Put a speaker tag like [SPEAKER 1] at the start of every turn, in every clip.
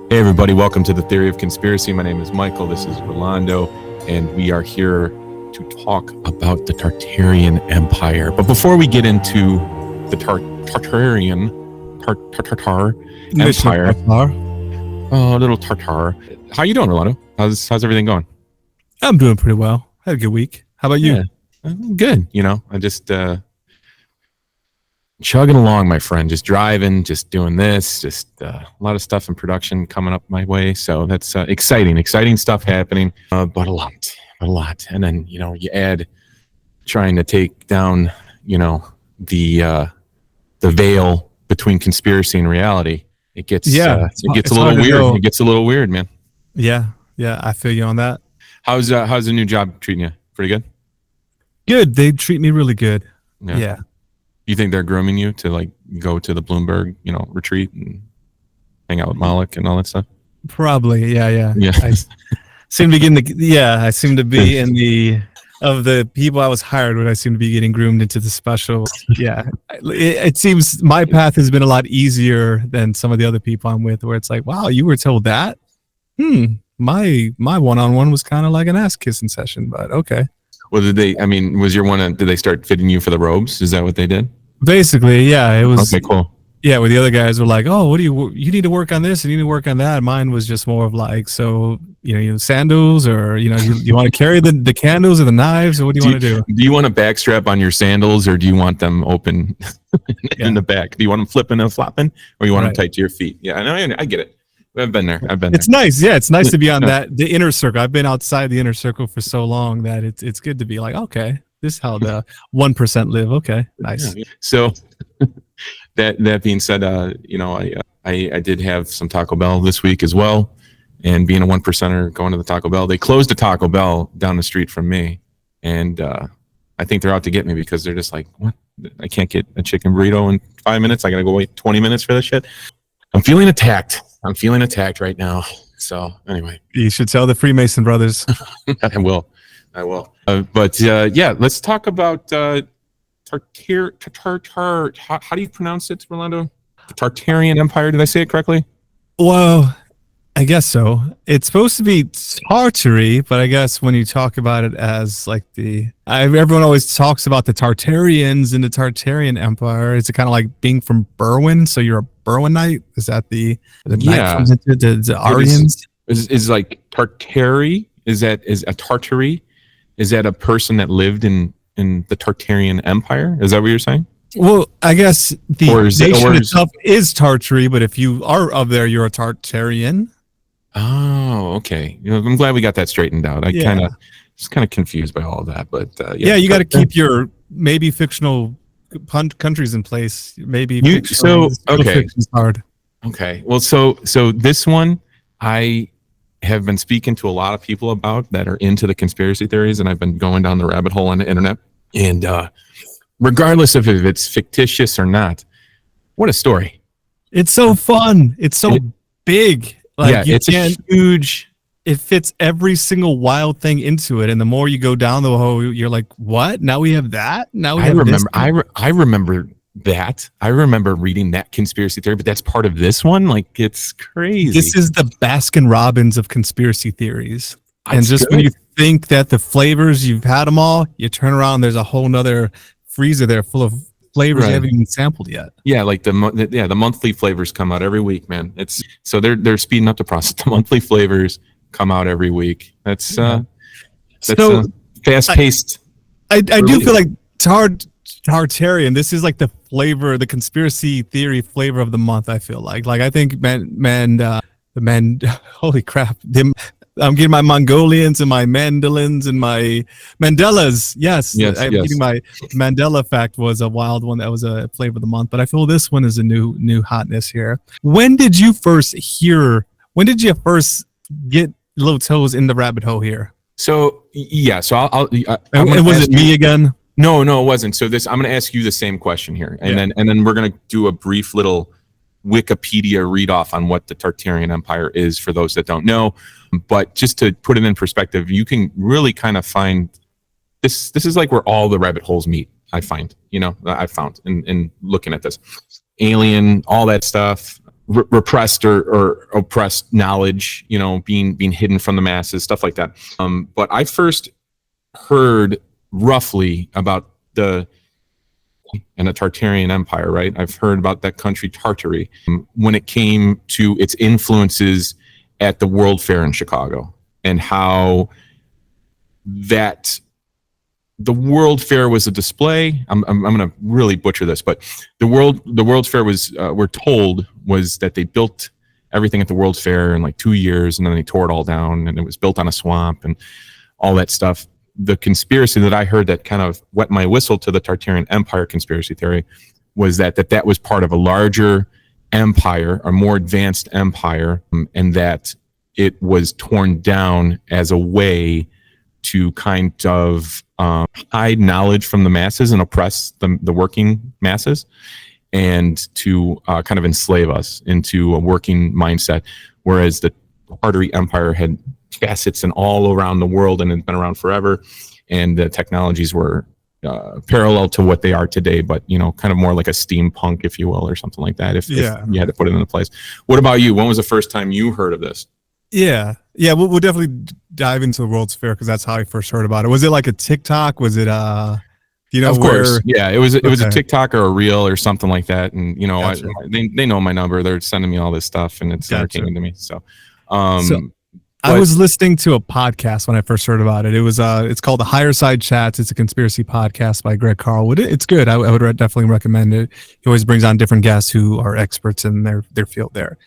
[SPEAKER 1] Hey everybody, welcome to the Theory of Conspiracy. My name is Michael, this is Rolando, and we are here to talk about the Tartarian Empire. But before we get into the Tartarian Empire, little Tartar, how you doing, Rolando? How's everything going?
[SPEAKER 2] I'm doing pretty well. Had a good week. How about you?
[SPEAKER 1] Yeah, good. You know, I just chugging along, my friend, just driving, just doing this, just a lot of stuff in production coming up my way. So that's exciting stuff happening, but a lot. And then, you know, you add trying to take down, you know, the veil between conspiracy and reality. It gets a little weird. It gets a little weird, man.
[SPEAKER 2] Yeah, I feel you on that.
[SPEAKER 1] How's the new job treating you? Pretty good?
[SPEAKER 2] Good. They treat me really good. Yeah.
[SPEAKER 1] You think they're grooming you to like go to the Bloomberg, you know, retreat and hang out with Malik and all that stuff?
[SPEAKER 2] Probably. Yeah. I seem to be in the people I was hired with. I seem to be getting groomed into the special. Yeah. It seems my path has been a lot easier than some of the other people I'm with, where it's like, wow, you were told that? My one-on-one was kind of like an ass kissing session, but okay.
[SPEAKER 1] Well, did they start fitting you for the robes? Is that what they did?
[SPEAKER 2] Basically, yeah, it was.
[SPEAKER 1] Okay, cool.
[SPEAKER 2] Yeah, where the other guys were like, oh, you need to work on this and you need to work on that. Mine was just more of like, so, you know, sandals, or, you know, you want to carry the candles or the knives, or what do you want to do?
[SPEAKER 1] Do you want a back strap on your sandals, or do you want them open in the back? Do you want them flipping and flopping, or you want them tight to your feet? Yeah, I get it. I've been there.
[SPEAKER 2] It's nice. Yeah, it's nice to be on the inner circle. I've been outside the inner circle for so long that it's good to be like, okay, this is how the 1% live. Okay, nice.
[SPEAKER 1] Yeah. So that being said, you know, I did have some Taco Bell this week as well, and being a 1%er going to the Taco Bell, they closed a Taco Bell down the street from me, and I think they're out to get me because they're just like, what? I can't get a chicken burrito in 5 minutes. I gotta go wait 20 minutes for this shit. I'm feeling attacked right now. So anyway,
[SPEAKER 2] you should tell the Freemason brothers.
[SPEAKER 1] I will. But let's talk about Tartar. How do you pronounce it, Rolando? The Tartarian Empire. Did I say it correctly?
[SPEAKER 2] Well, I guess so. It's supposed to be Tartary, but I guess when you talk about it as like everyone always talks about the Tartarians in the Tartarian Empire. It's kind of like being from Berwyn, so you're a Berwynite. Is that the knight comes into the Aryans?
[SPEAKER 1] Is like Tartary? Is a Tartary? Is that a person that lived in the Tartarian Empire? Is that what you're saying? Well,
[SPEAKER 2] I guess the nation itself is Tartary, but if you are of there, you're a Tartarian.
[SPEAKER 1] Oh, okay. You know, I'm glad we got that straightened out. I kind of confused by all of that, but
[SPEAKER 2] you got to keep your maybe fictional countries in place. Maybe fiction's hard.
[SPEAKER 1] Okay. Well, so this one I have been speaking to a lot of people about that are into the conspiracy theories, and I've been going down the rabbit hole on the internet. And regardless of if it's fictitious or not, what a story!
[SPEAKER 2] It's so fun. It's so big. Like,
[SPEAKER 1] it's huge.
[SPEAKER 2] It fits every single wild thing into it, and the more you go down the hole, you're like, "What? Now we have that? Now we have this?"
[SPEAKER 1] I remember that. I remember reading that conspiracy theory, but that's part of this one. Like, it's crazy.
[SPEAKER 2] This is the Baskin Robbins of conspiracy theories. And just when you think that the flavors, you've had them all, you turn around, there's a whole nother freezer there full of flavors you haven't even sampled yet.
[SPEAKER 1] Yeah, like the monthly flavors come out every week, man. So they're speeding up the process. The monthly flavors come out every week. That's fast paced.
[SPEAKER 2] I do feel like Tartarian. This is like the flavor, the conspiracy theory flavor of the month. I feel like I think holy crap. I'm getting my Mongolians and my Mandalans and my Mandelas. Yes. Getting my Mandela fact was a wild one. That was a flavor of the month. But I feel this one is a new hotness here. When did you first get little toes in the rabbit hole here?
[SPEAKER 1] So yeah. So I'll
[SPEAKER 2] was it me again?
[SPEAKER 1] No, it wasn't. So I'm going to ask you the same question here, and then we're going to do a brief little Wikipedia read off on what the Tartarian Empire is for those that don't know. But just to put it in perspective, you can really kind of find this is like where all the rabbit holes meet. I found in looking at this, alien, all that stuff, repressed or oppressed knowledge, being hidden from the masses, stuff like that. But I first heard roughly about the Tartarian Empire, right? I've heard about that country Tartary when it came to its influences at the World Fair in Chicago, and how that the World Fair was a display. I'm going to really butcher this, but the World's Fair was, we're told, was that they built everything at the World's Fair in like 2 years, and then they tore it all down, and it was built on a swamp and all that stuff. The conspiracy that I heard that kind of wet my whistle to the Tartarian Empire conspiracy theory was that was part of a larger empire, a more advanced empire, and that it was torn down as a way to kind of hide knowledge from the masses and oppress the working masses, and to kind of enslave us into a working mindset. Whereas the Tartary Empire had facets in all around the world and had been around forever, and the technologies were parallel to what they are today, but kind of more like a steampunk, if you will, or something like that. If you had to put it into place. What about you? When was the first time you heard of this?
[SPEAKER 2] Yeah, we'll definitely dive into the World's Fair, because that's how I first heard about it. Was it like a TikTok? Was it
[SPEAKER 1] of course, yeah, it was a TikTok or a reel or something like that, and gotcha. They know my number. They're sending me all this stuff, and it's entertaining to me. So
[SPEAKER 2] I was listening to a podcast when I first heard about it. It was it's called The Higher Side Chats. It's a conspiracy podcast by Greg Carlwood. It's good. I would definitely recommend it. He always brings on different guests who are experts in their field there.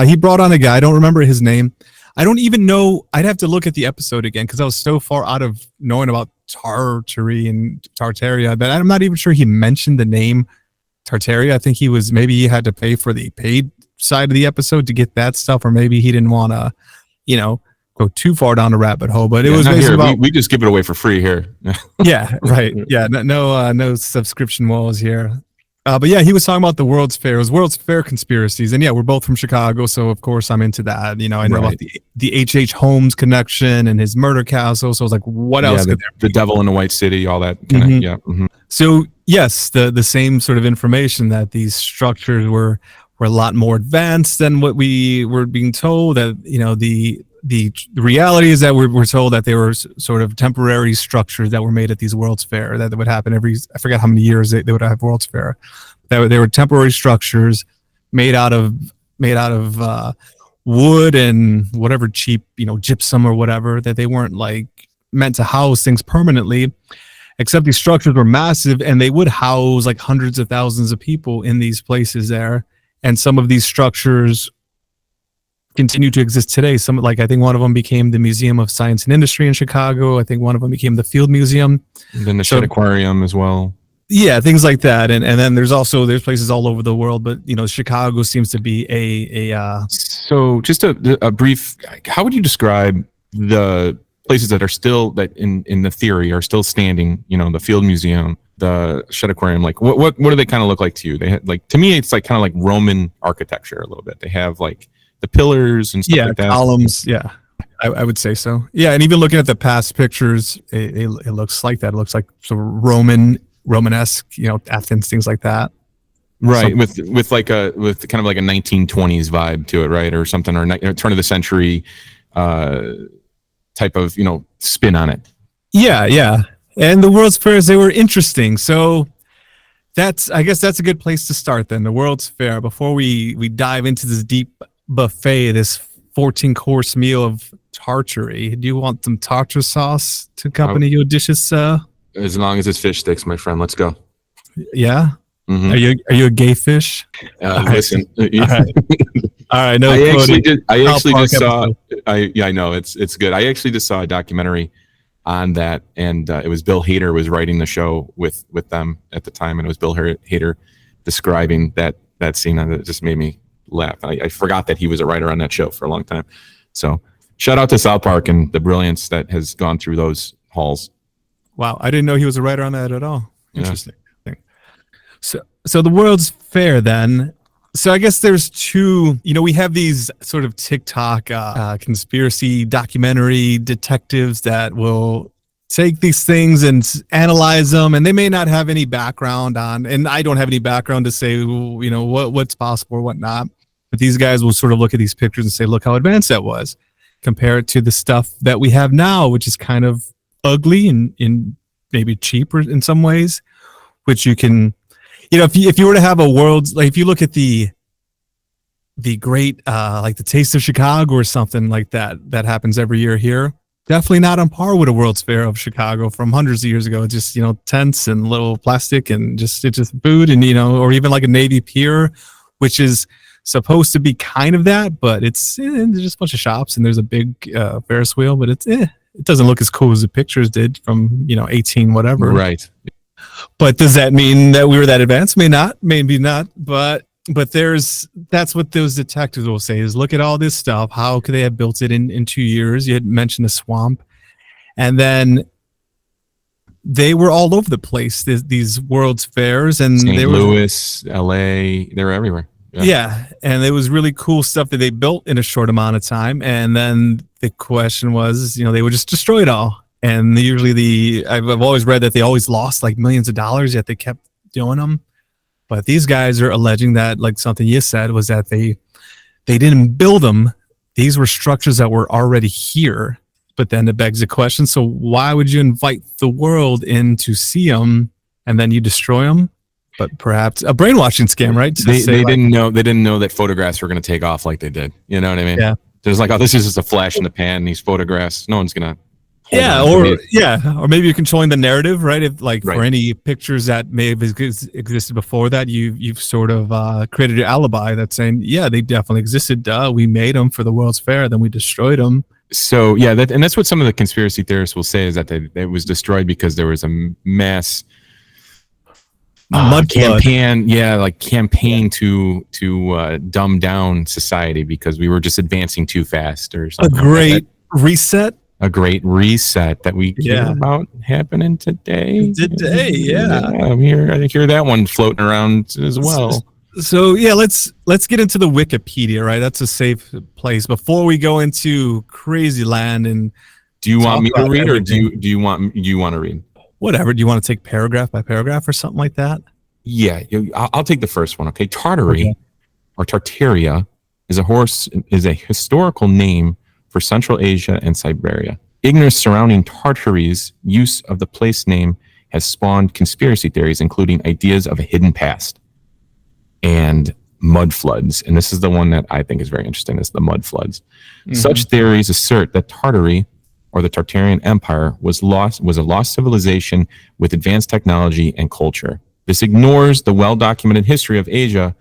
[SPEAKER 2] He brought on a guy. I don't remember his name. I don't even know. I'd have to look at the episode again, because I was so far out of knowing about Tartary and Tartaria that I'm not even sure he mentioned the name Tartaria. I think maybe he had to pay for the paid side of the episode to get that stuff, or maybe he didn't want to, go too far down the rabbit hole. But it was basically about,
[SPEAKER 1] we just give it away for free here.
[SPEAKER 2] Yeah, right. Yeah, no subscription walls here. But yeah, he was talking about the World's Fair. It was World's Fair conspiracies. And yeah, we're both from Chicago, so of course I'm into that. I know about the H.H. Holmes connection and his murder castle. So I was like, what else could there be?
[SPEAKER 1] The Devil in the White City, all that kind of, yeah. Mm-hmm.
[SPEAKER 2] So yes, the same sort of information, that these structures were a lot more advanced than what we were being told. That, the reality is that we're told that they were sort of temporary structures that were made at these World's Fair, that would happen I forget how many years they would have World's Fair. That they were temporary structures made out of wood and whatever cheap, gypsum or whatever, that they weren't like meant to house things permanently, except these structures were massive, and they would house like hundreds of thousands of people in these places there. And some of these structures continue to exist today. I think one of them became the Museum of Science and Industry in Chicago. I think one of them became the Field Museum.
[SPEAKER 1] And then the Shedd Aquarium as well.
[SPEAKER 2] Yeah, things like that. And then there's places all over the world, but Chicago seems to be
[SPEAKER 1] So just a brief, how would you describe the places that are still, that in the theory are still standing, the Field Museum, the Shedd Aquarium, like what do they kind of look like to you? They had, like, to me, it's like kind of like Roman architecture a little bit. They have like the pillars and stuff like that.
[SPEAKER 2] Columns. Yeah, I would say so. Yeah, and even looking at the past pictures, it looks like that. It looks like sort of Romanesque, Athens, things like that.
[SPEAKER 1] Right, with kind of like a 1920s vibe to it, right, or something, or turn of the century type of spin on it.
[SPEAKER 2] Yeah. And the World's Fairs, they were interesting. So I guess that's a good place to start then. The World's Fair, before we dive into this deep buffet, this 14-course meal of Tartary. Do you want some tartar sauce to accompany your dishes?
[SPEAKER 1] As long as it's fish sticks, my friend. Let's go.
[SPEAKER 2] Yeah. Mm-hmm. Are you a gay fish?
[SPEAKER 1] Listen.
[SPEAKER 2] All right. No,
[SPEAKER 1] I actually just saw. I know it's good. I actually just saw a documentary on that, and it was Bill Hader was writing the show with them at the time, and it was Bill Hader describing that scene, and it just made me laugh. I forgot that he was a writer on that show for a long time. So shout out to South Park and the brilliance that has gone through those halls.
[SPEAKER 2] Wow, I didn't know he was a writer on that at all. Interesting. Yeah. So the World's Fair then. So I guess there's two, we have these sort of TikTok conspiracy documentary detectives that will take these things and analyze them, and they may not have any background on, and I don't have any background to say, what's possible or what not. But these guys will sort of look at these pictures and say, look how advanced that was. Compare it to the stuff that we have now, which is kind of ugly and in maybe cheaper in some ways, which you can, if you were to have a world, like if you look at the great, like the Taste of Chicago or something like that happens every year here, definitely not on par with a World's Fair of Chicago from hundreds of years ago. It's just, tents and little plastic and it's just food and, or even like a Navy Pier, which is supposed to be kind of that, but it's there's just a bunch of shops and there's a big Ferris wheel, but it doesn't look as cool as the pictures did from 18 whatever.
[SPEAKER 1] Right.
[SPEAKER 2] But does that mean that we were that advanced? Maybe not. But that's what those detectives will say is, look at all this stuff. How could they have built it in 2 years? You had mentioned a swamp, and then they were all over the place. These World's Fairs and
[SPEAKER 1] St. Louis, LA, they were everywhere.
[SPEAKER 2] Yeah, and it was really cool stuff that they built in a short amount of time. And then the question was, they would just destroy it all. And usually I've always read that they always lost like millions of dollars, yet they kept doing them. But these guys are alleging that, like something you said, was that they didn't build them. These were structures that were already here. But then it begs the question, so why would you invite the world in to see them and then you destroy them? But perhaps a brainwashing scam, right?
[SPEAKER 1] They didn't know. They didn't know that photographs were going to take off like they did. You know what I mean?
[SPEAKER 2] Yeah.
[SPEAKER 1] There's like, oh, this is just a flash in the pan. These photographs, no one's going to.
[SPEAKER 2] Or maybe you're controlling the narrative, right? If
[SPEAKER 1] Right.
[SPEAKER 2] For any pictures that may have existed before that, you've sort of created an alibi that's saying, yeah, they definitely existed. Duh, we made them for the World's Fair, then we destroyed them.
[SPEAKER 1] So yeah, that's what some of the conspiracy theorists will say, is that it was destroyed because there was a mass campaign to dumb down society because we were just advancing too fast or something.
[SPEAKER 2] A great reset
[SPEAKER 1] that we hear about happening today.
[SPEAKER 2] Yeah.
[SPEAKER 1] I hear that one floating around as well.
[SPEAKER 2] So yeah, let's get into the Wikipedia, right? That's a safe place before we go into crazy land. And
[SPEAKER 1] do you want me to read, or do you want to read?
[SPEAKER 2] Whatever. Do you want to take paragraph by paragraph or something like that?
[SPEAKER 1] Yeah, I'll take the first one. Okay, Tartary or Tartaria is a historical name for Central Asia and Siberia. Ignorance surrounding Tartary's use of the place name has spawned conspiracy theories, including ideas of a hidden past and mud floods. And this is the one that I think is very interesting, is the mud floods. Mm-hmm. Such theories assert that Tartary, or the Tartarian Empire, was a lost civilization with advanced technology and culture. This ignores the well-documented history of Asia,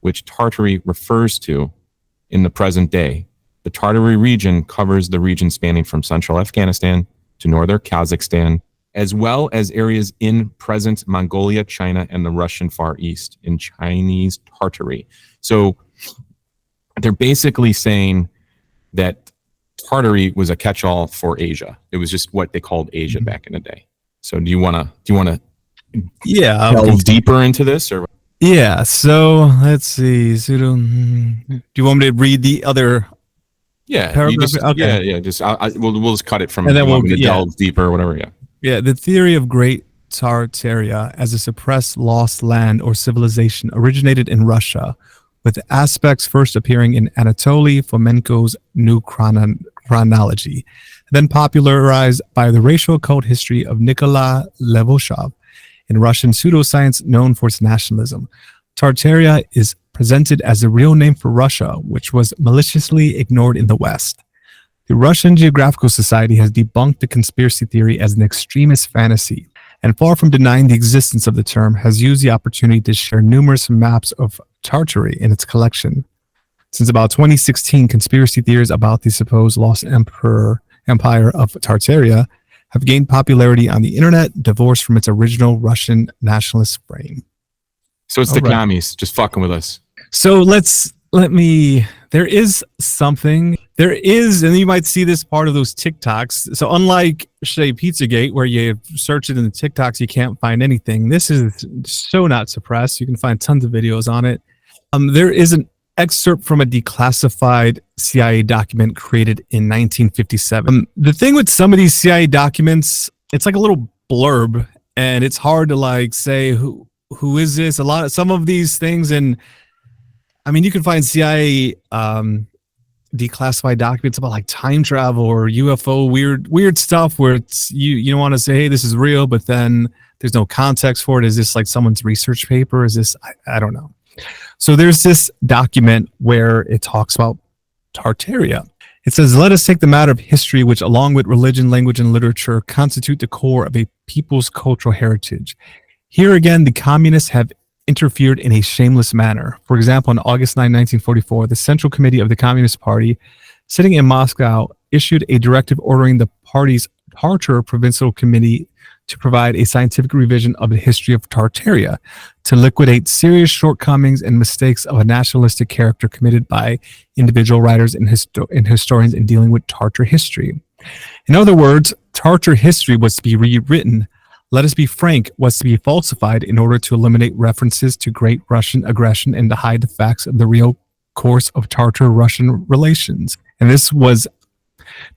[SPEAKER 1] which Tartary refers to in the present day. The Tartary region covers the region spanning from central Afghanistan to northern Kazakhstan, as well as areas in present Mongolia, China, and the Russian Far East in Chinese Tartary. So they're basically saying that Tartary was a catch-all for Asia. It was just what they called Asia back in the day. So do you want to delve deeper into this, or?
[SPEAKER 2] Yeah. So let's see. Do you want me to read the other?
[SPEAKER 1] Yeah.
[SPEAKER 2] Paragraph?
[SPEAKER 1] Yeah. Just we'll just cut it from.
[SPEAKER 2] And then
[SPEAKER 1] we'll delve deeper, or whatever. Yeah.
[SPEAKER 2] Yeah. The theory of Great Tartaria as a suppressed lost land or civilization originated in Russia, with aspects first appearing in Anatoly Fomenko's New Chronology, then popularized by the racial cult history of Nikolai Levashov in Russian pseudoscience known for its nationalism. Tartaria is presented as the real name for Russia, which was maliciously ignored in the West. The Russian Geographical Society has debunked the conspiracy theory as an extremist fantasy, and far from denying the existence of the term, has used the opportunity to share numerous maps of Tartary in its collection. Since about 2016, conspiracy theories about the supposed lost empire of Tartaria have gained popularity on the internet, divorced from its original Russian nationalist frame.
[SPEAKER 1] So it's the commies just fucking with us.
[SPEAKER 2] So there is something, and you might see this part of those TikToks. So unlike, say, Pizzagate, where you search it in the TikToks, you can't find anything. This is so not suppressed. You can find tons of videos on it. There is an excerpt from a declassified CIA document created in 1957. The thing with some of these CIA documents, it's like a little blurb, and it's hard to say who is this. Some of these things, and I mean, you can find CIA declassified documents about like time travel or UFO weird stuff where it's you don't want to say, hey, this is real, but then there's no context for it. Is this like someone's research paper? Is this I don't know. So there's this document where it talks about Tartaria. It says, let us take the matter of history, which along with religion, language, and literature constitute the core of a people's cultural heritage. Here again, the communists have interfered in a shameless manner. For example, on August 9, 1944, the Central Committee of the Communist Party, sitting in Moscow, issued a directive ordering the party's Tartar Provincial Committee to provide a scientific revision of the history of Tartaria, to liquidate serious shortcomings and mistakes of a nationalistic character committed by individual writers and historians in dealing with Tartar history. In other words, Tartar history was to be rewritten. Let us be frank, was to be falsified in order to eliminate references to Great Russian aggression and to hide the facts of the real course of Tartar-Russian relations. And this was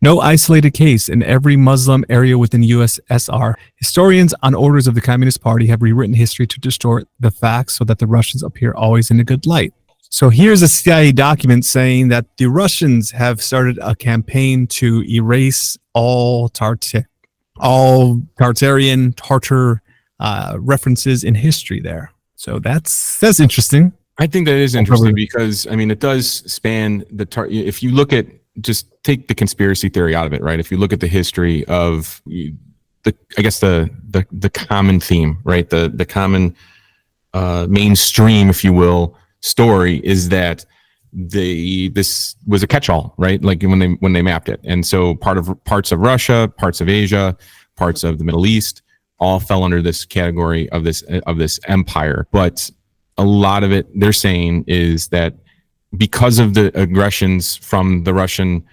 [SPEAKER 2] no isolated case. In every Muslim area within USSR, historians on orders of the Communist Party have rewritten history to distort the facts so that the Russians appear always in a good light. So here's a CIA document saying that the Russians have started a campaign to erase all Tartarian Tartar references in history there. So that's interesting.
[SPEAKER 1] I think that is interesting because, I mean, it does span if you look at, just take the conspiracy theory out of it, right? If you look at the history of the common theme, right? The common mainstream, if you will, story is that this was a catch-all, right? Like when they mapped it. And so parts of Russia, parts of Asia, parts of the Middle East all fell under this category of this empire. But a lot of it they're saying is that because of the aggressions from the Russian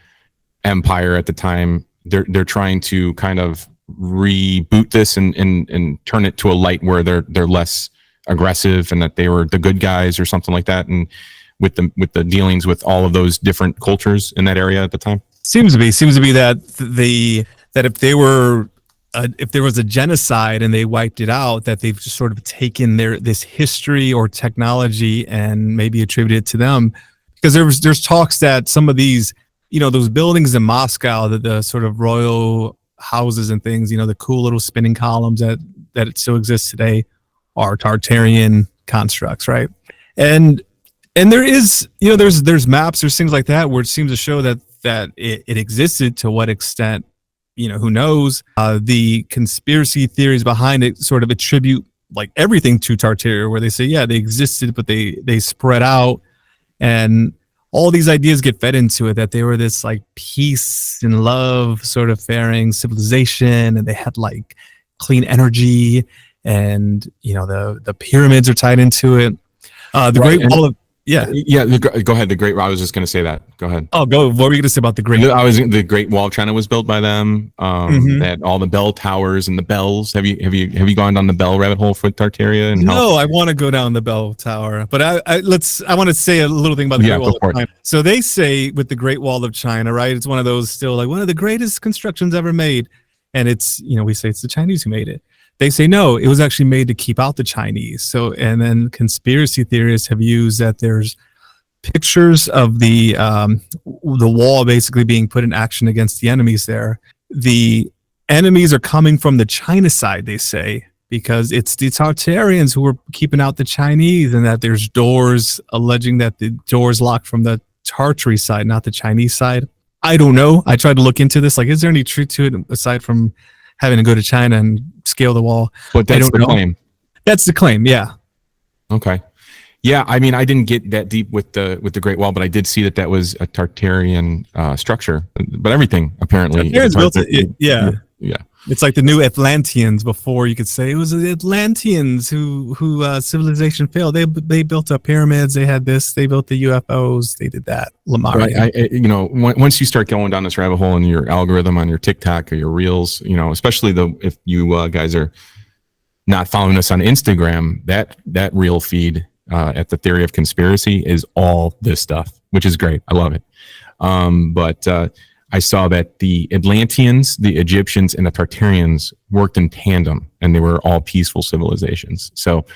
[SPEAKER 1] Empire at the time, they're trying to kind of reboot this and turn it to a light where they're less aggressive and that they were the good guys or something like that. And with the dealings with all of those different cultures in that area at the time,
[SPEAKER 2] seems to be that if there was a genocide and they wiped it out, that they've just sort of taken this history or technology and maybe attributed it to them. Because there's talks that some of these, those buildings in Moscow, the sort of royal houses and things, the cool little spinning columns that it still exists today, are Tartarian constructs, right? And there is, there's maps, there's things like that where it seems to show that it existed. To what extent, who knows? The conspiracy theories behind it sort of attribute like everything to Tartaria, where they say, yeah, they existed, but they spread out. And all these ideas get fed into it, that they were this like peace and love sort of faring civilization, and they had like clean energy, and the pyramids are tied into it. Great Wall of go ahead. The Great Wall. I was just going to say that. Go ahead. Oh, go. What were you going to say about the Great?
[SPEAKER 1] The Great Wall of China was built by them. That all the bell towers and the bells. Have you gone down the bell rabbit hole for Tartaria?
[SPEAKER 2] No, I want to go down the bell tower, but I want to say a little thing about the Great Wall of China. So they say with the Great Wall of China, right? It's one of those still like one of the greatest constructions ever made, and it's we say it's the Chinese who made it. They say no, it was actually made to keep out the Chinese. So, and then conspiracy theorists have used that there's pictures of the wall basically being put in action against the enemies there. The enemies are coming from the China side, they say, because it's the Tartarians who are keeping out the Chinese, and that there's doors alleging that the doors locked from the Tartary side, not the Chinese side. I don't know. I tried to look into this. Like, is there any truth to it aside from having to go to China and scale the wall?
[SPEAKER 1] But that's the claim.
[SPEAKER 2] That's the claim, yeah.
[SPEAKER 1] Okay. Yeah, I mean, I didn't get that deep with the Great Wall, but I did see that was a Tartarian structure. But everything apparently.
[SPEAKER 2] Tartarians built it, yeah. It's like the new Atlanteans. Before you could say it was the Atlanteans who civilization failed. They built up pyramids. They had this. They built the UFOs. They did that.
[SPEAKER 1] Once you start going down this rabbit hole in your algorithm on your TikTok or your Reels, especially if you guys are not following us on Instagram, that reel feed at the Theory of Conspiracy is all this stuff, which is great. I love it. But I saw that the Atlanteans, the Egyptians, and the Tartarians worked in tandem, and they were all peaceful civilizations. So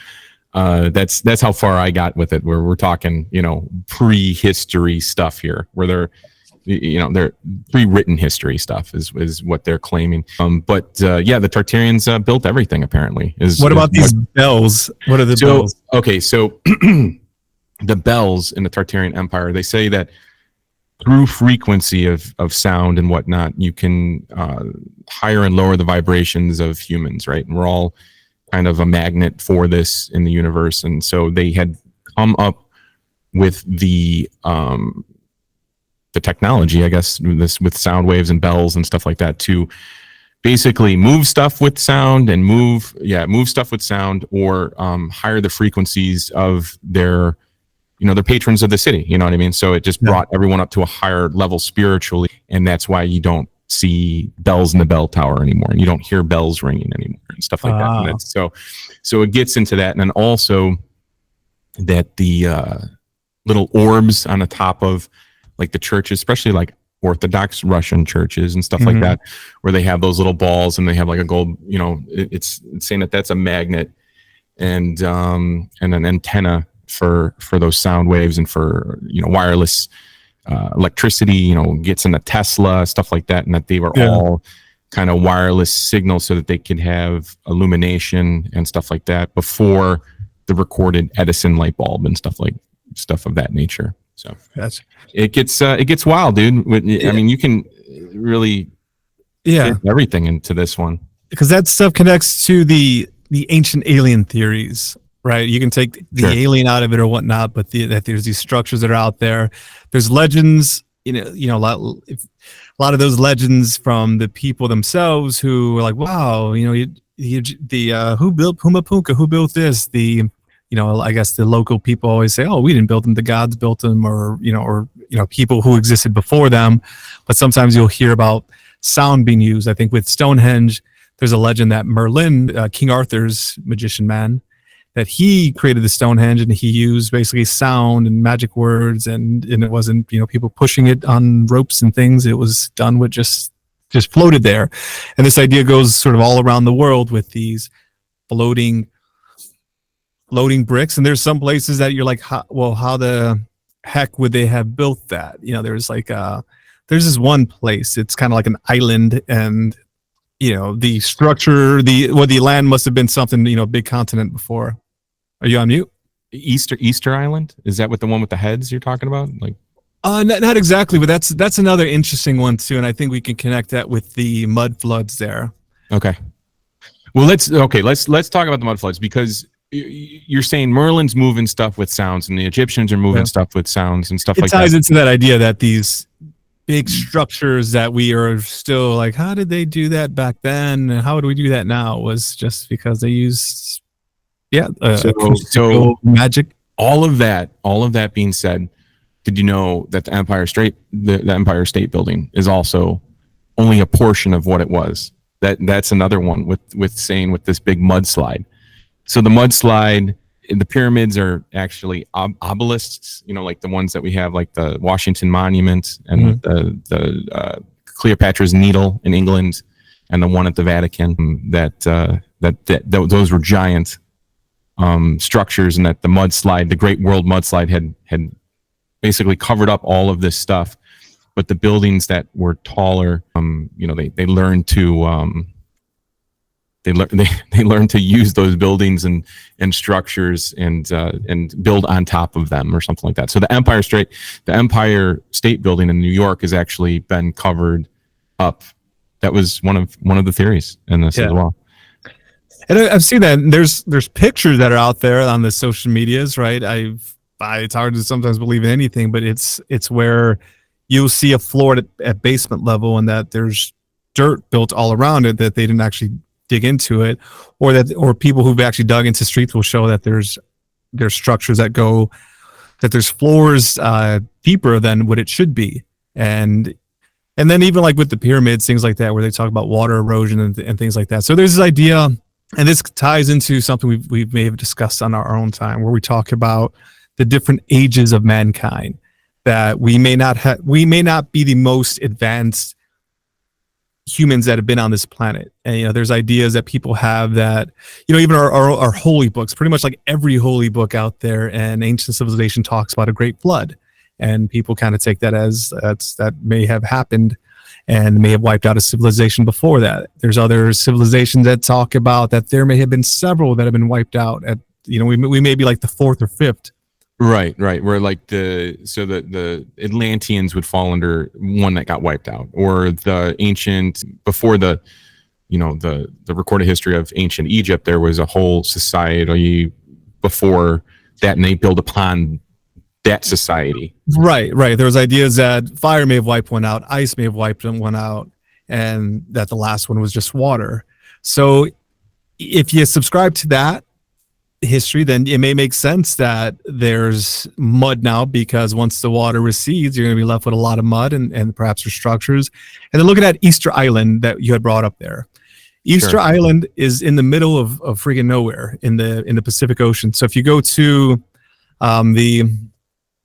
[SPEAKER 1] That's how far I got with it. Where we're talking, prehistory stuff here, where they're pre-written history stuff is what they're claiming. But the Tartarians built everything apparently.
[SPEAKER 2] What about these bells? What are the bells?
[SPEAKER 1] Okay, so the bells in the Tartarian Empire, they say that through frequency of sound and whatnot, you can higher and lower the vibrations of humans, right? And we're all kind of a magnet for this in the universe. And so they had come up with the technology, I guess, with sound waves and bells and stuff like that to basically move stuff with sound and move stuff with sound, or higher the frequencies of their patrons of the city. You know what I mean? So it just brought everyone up to a higher level spiritually. And that's why you don't see bells in the bell tower anymore, and you don't hear bells ringing anymore and stuff like that. And so it gets into that. And then also that the little orbs on the top of like the churches, especially like Orthodox Russian churches and stuff like that, where they have those little balls and they have like a gold, it's saying that that's a magnet and an antenna for those sound waves and for, wireless electricity, gets into Tesla, stuff like that. And that they were all kind of wireless signals so that they could have illumination and stuff like that before the recorded Edison light bulb and stuff of that nature. So it gets wild, dude. I mean, you can really fit everything into this one,
[SPEAKER 2] because that stuff connects to the ancient alien theories, right? You can take the alien out of it or whatnot, but that there's these structures that are out there. There's legends, a lot of those legends from the people themselves who were like, wow, who built Pumapunka? Who built this? I guess the local people always say, oh, we didn't build them, the gods built them, or people who existed before them. But sometimes you'll hear about sound being used. I think with Stonehenge, there's a legend that Merlin, King Arthur's magician man, that he created the Stonehenge, and he used basically sound and magic words, and it wasn't, people pushing it on ropes and things. It was done with just floated there. And this idea goes sort of all around the world with these floating bricks. And there's some places that you're like, how the heck would they have built that? There's like there's this one place, it's kind of like an island, and the structure, the land must have been something, big continent before. Are you on mute?
[SPEAKER 1] Easter Island? Is that the one with the heads you're talking about? Like,
[SPEAKER 2] not exactly, but that's another interesting one too, and I think we can connect that with the mud floods there.
[SPEAKER 1] Okay. Well, let's talk about the mud floods, because you're saying Merlin's moving stuff with sounds, and the Egyptians are moving stuff with sounds and stuff like that. It ties
[SPEAKER 2] into that idea that these big structures that we are still like, how did they do that back then? And how do we do that now? Was just because they used, so magic.
[SPEAKER 1] All of that being said, did you know that the Empire State Building is also only a portion of what it was? That's another one with this big mudslide. So the mudslide, the pyramids are actually obelisks, like the ones that we have, like the Washington Monument and the Cleopatra's Needle in England, and the one at the Vatican. Those were giant structures, and that the Great World Mudslide had basically covered up all of this stuff. But the buildings that were taller, they learned to they learn to use those buildings and structures and build on top of them or something like that. So the Empire State Building in New York has actually been covered up. That was one of the theories in this as well.
[SPEAKER 2] And I've seen that. There's pictures that are out there on the social medias, right? It's hard to sometimes believe in anything, but it's where you'll see a floor at basement level, and that there's dirt built all around it that they didn't actually dig into it, or people who've actually dug into streets will show that there's structures that there's floors deeper than what it should be, and then even like with the pyramids, things like that, where they talk about water erosion and things like that. So there's this idea, and this ties into something we may have discussed on our own time, where we talk about the different ages of mankind, that we may not be the most advanced humans that have been on this planet. And there's ideas that people have that even our holy books, pretty much like every holy book out there and ancient civilization talks about a great flood, and people kind of take that as that may have happened and may have wiped out a civilization before that. There's other civilizations that talk about that there may have been several that have been wiped out at we may be like the fourth or fifth.
[SPEAKER 1] Right. Where like the Atlanteans would fall under one that got wiped out, or the ancient before the recorded history of ancient Egypt, there was a whole society before that, and they build upon that society.
[SPEAKER 2] Right. There was ideas that fire may have wiped one out, ice may have wiped one out, and that the last one was just water. So if you subscribe to that history, then it may make sense that there's mud now, because once the water recedes, you're going to be left with a lot of mud and perhaps your structures. And then looking at Easter Island that you had brought up there. Easter
[SPEAKER 1] Sure.
[SPEAKER 2] Island is in the middle of friggin' nowhere in the Pacific Ocean. So if you go to the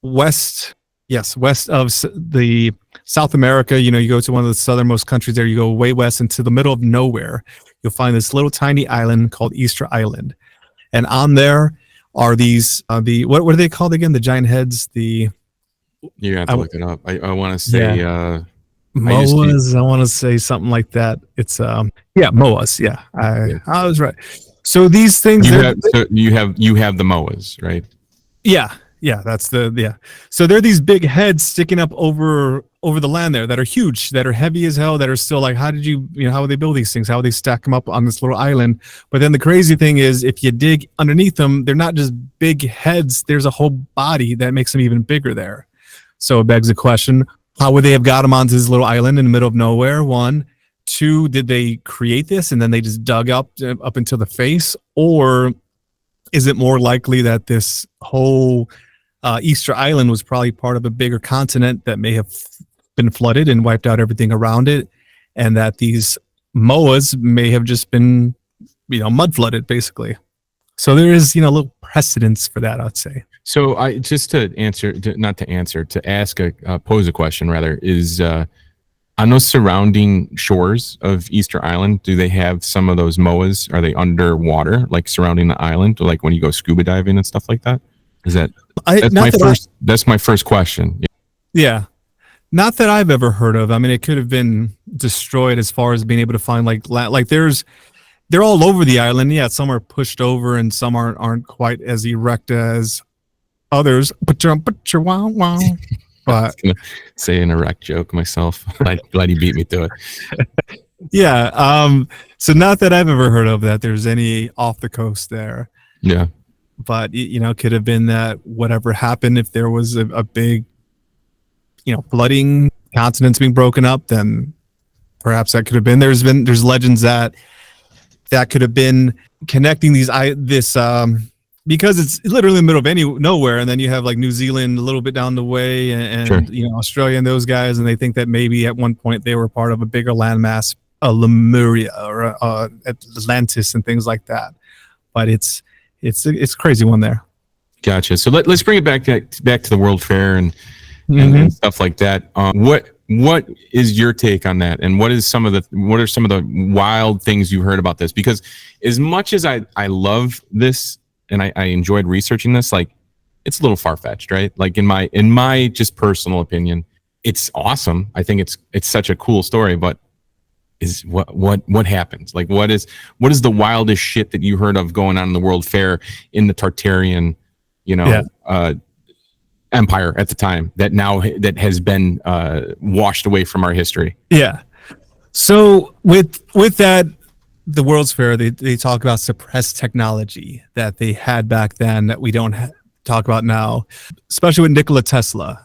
[SPEAKER 2] west of the South America, you go to one of the southernmost countries there, you go way west into the middle of nowhere, you'll find this little tiny island called Easter Island. And on there are these what are they called again? The giant heads. You
[SPEAKER 1] have to look it up. I want to say
[SPEAKER 2] moas. I want to say something like that. It's moas. Yeah, I was right. So these things.
[SPEAKER 1] You have the moas, right?
[SPEAKER 2] Yeah. That's So they're these big heads sticking up over the land there that are huge, that are heavy as hell, that are still like, how would they build these things? How would they stack them up on this little island? But then the crazy thing is, if you dig underneath them, they're not just big heads. There's a whole body that makes them even bigger there. So it begs the question, how would they have got them onto this little island in the middle of nowhere? One. Two, did they create this and then they just dug up into the face? Or is it more likely that this whole Easter Island was probably part of a bigger continent that may have been flooded and wiped out everything around it, and that these moas may have just been, mud flooded, basically? So there is, a little precedence for that, I'd say.
[SPEAKER 1] So I just to pose a question rather, is on those surrounding shores of Easter Island, do they have some of those moas? Are they underwater, like surrounding the island, or like when you go scuba diving and stuff like that? Is that that's my first question.
[SPEAKER 2] Yeah. Not that I've ever heard of. I mean, it could have been destroyed as far as being able to find they're all over the island. Yeah, some are pushed over and some aren't quite as erect as others. But wow. But
[SPEAKER 1] say an erect joke myself. Glad you beat me to it.
[SPEAKER 2] Yeah. So not that I've ever heard of that there's any off the coast there.
[SPEAKER 1] Yeah.
[SPEAKER 2] But it could have been that whatever happened, if there was a big flooding, continents being broken up, then perhaps that could have been. There's legends that could have been connecting because it's literally in the middle of nowhere, and then you have like New Zealand a little bit down the way, and
[SPEAKER 1] Sure.
[SPEAKER 2] Australia and those guys, and they think that maybe at one point they were part of a bigger landmass, Lemuria or Atlantis and things like that. But it's a crazy one there.
[SPEAKER 1] Gotcha. So let's bring it back to the World Fair and stuff like that. What is your take on that? And what are some of the wild things you heard about this? Because as much as I love this and I enjoyed researching this, like, it's a little far-fetched, right? Like in my just personal opinion, it's awesome. I think it's such a cool story, but is what happens? Like, what is the wildest shit that you heard of going on in the World Fair in the Tartarian, empire at the time that has been washed away from our history?
[SPEAKER 2] Yeah. So with that, the World's Fair, they talk about suppressed technology that they had back then that we don't talk about now, especially with Nikola Tesla.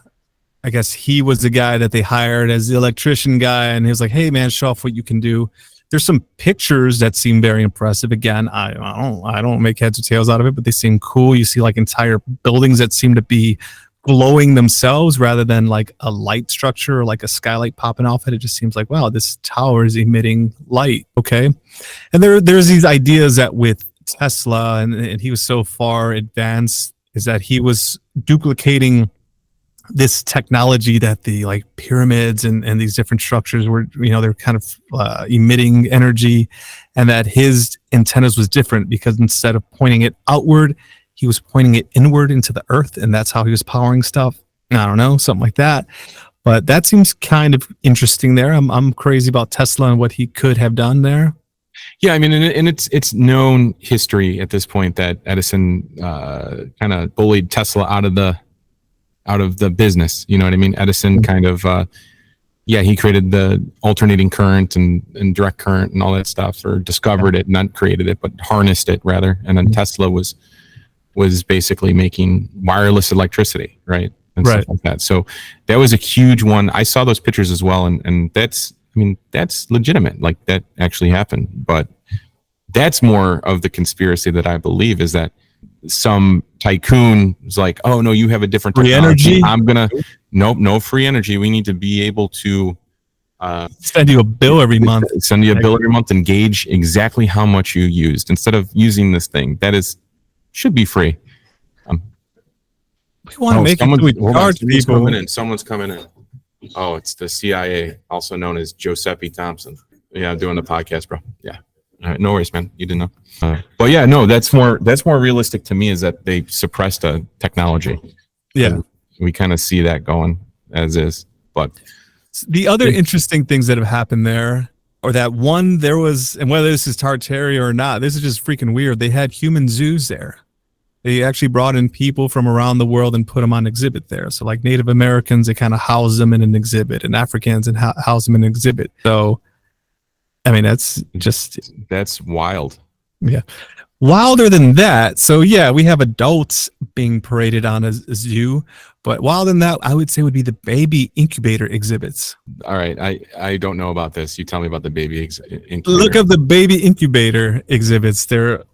[SPEAKER 2] I guess he was the guy that they hired as the electrician guy, and he was like, "Hey man, show off what you can do." There's some pictures that seem very impressive. Again, I don't make heads or tails out of it, but they seem cool. You see like entire buildings that seem to be glowing themselves rather than like a light structure or like a skylight popping off it. It just seems like, wow, this tower is emitting light. Okay. And there's these ideas that with Tesla, and he was so far advanced, is that he was duplicating this technology that the like pyramids and these different structures were, they're kind of emitting energy, and that his antennas was different because instead of pointing it outward, he was pointing it inward into the earth, and that's how he was powering stuff. I don't know, something like that. But that seems kind of interesting there. I'm crazy about Tesla and what he could have done there.
[SPEAKER 1] Yeah, I mean, and it's known history at this point that Edison kind of bullied Tesla out of the business. You know what I mean? Edison kind of, he created the alternating current and direct current and all that stuff, or discovered it, not created it, but harnessed it rather. And then Tesla was basically making wireless electricity, right? And stuff like that. So that was a huge one. I saw those pictures as well, and that's legitimate. Like, that actually happened. But that's more of the conspiracy that I believe, is that some tycoon is like, oh no, you have a different technology. No free energy. We need to be able to
[SPEAKER 2] send you a bill every month.
[SPEAKER 1] And gauge exactly how much you used instead of using this thing that should be free.
[SPEAKER 2] We want to make it so we charge people.
[SPEAKER 1] Someone's coming in. Oh, it's the CIA, also known as Giuseppe Thompson. Yeah, I'm doing the podcast, bro. Yeah. All right, no worries, man. You didn't know. But yeah, no, that's more realistic to me, is that they suppressed a technology.
[SPEAKER 2] Yeah.
[SPEAKER 1] And we kind of see that going as is. But
[SPEAKER 2] the other interesting things that have happened there, or that one, there was, and whether this is Tartaria or not, this is just freaking weird. They had human zoos there. They actually brought in people from around the world and put them on exhibit there. So like Native Americans, they kind of house them in an exhibit, and Africans and house them in an exhibit. So, I mean, that's
[SPEAKER 1] wild.
[SPEAKER 2] Yeah. Wilder than that. So yeah, we have adults being paraded on a zoo, but wilder than that, I would say, would be the baby incubator exhibits.
[SPEAKER 1] All right. I don't know about this. You tell me about the baby incubator.
[SPEAKER 2] Look up the baby incubator exhibits. They're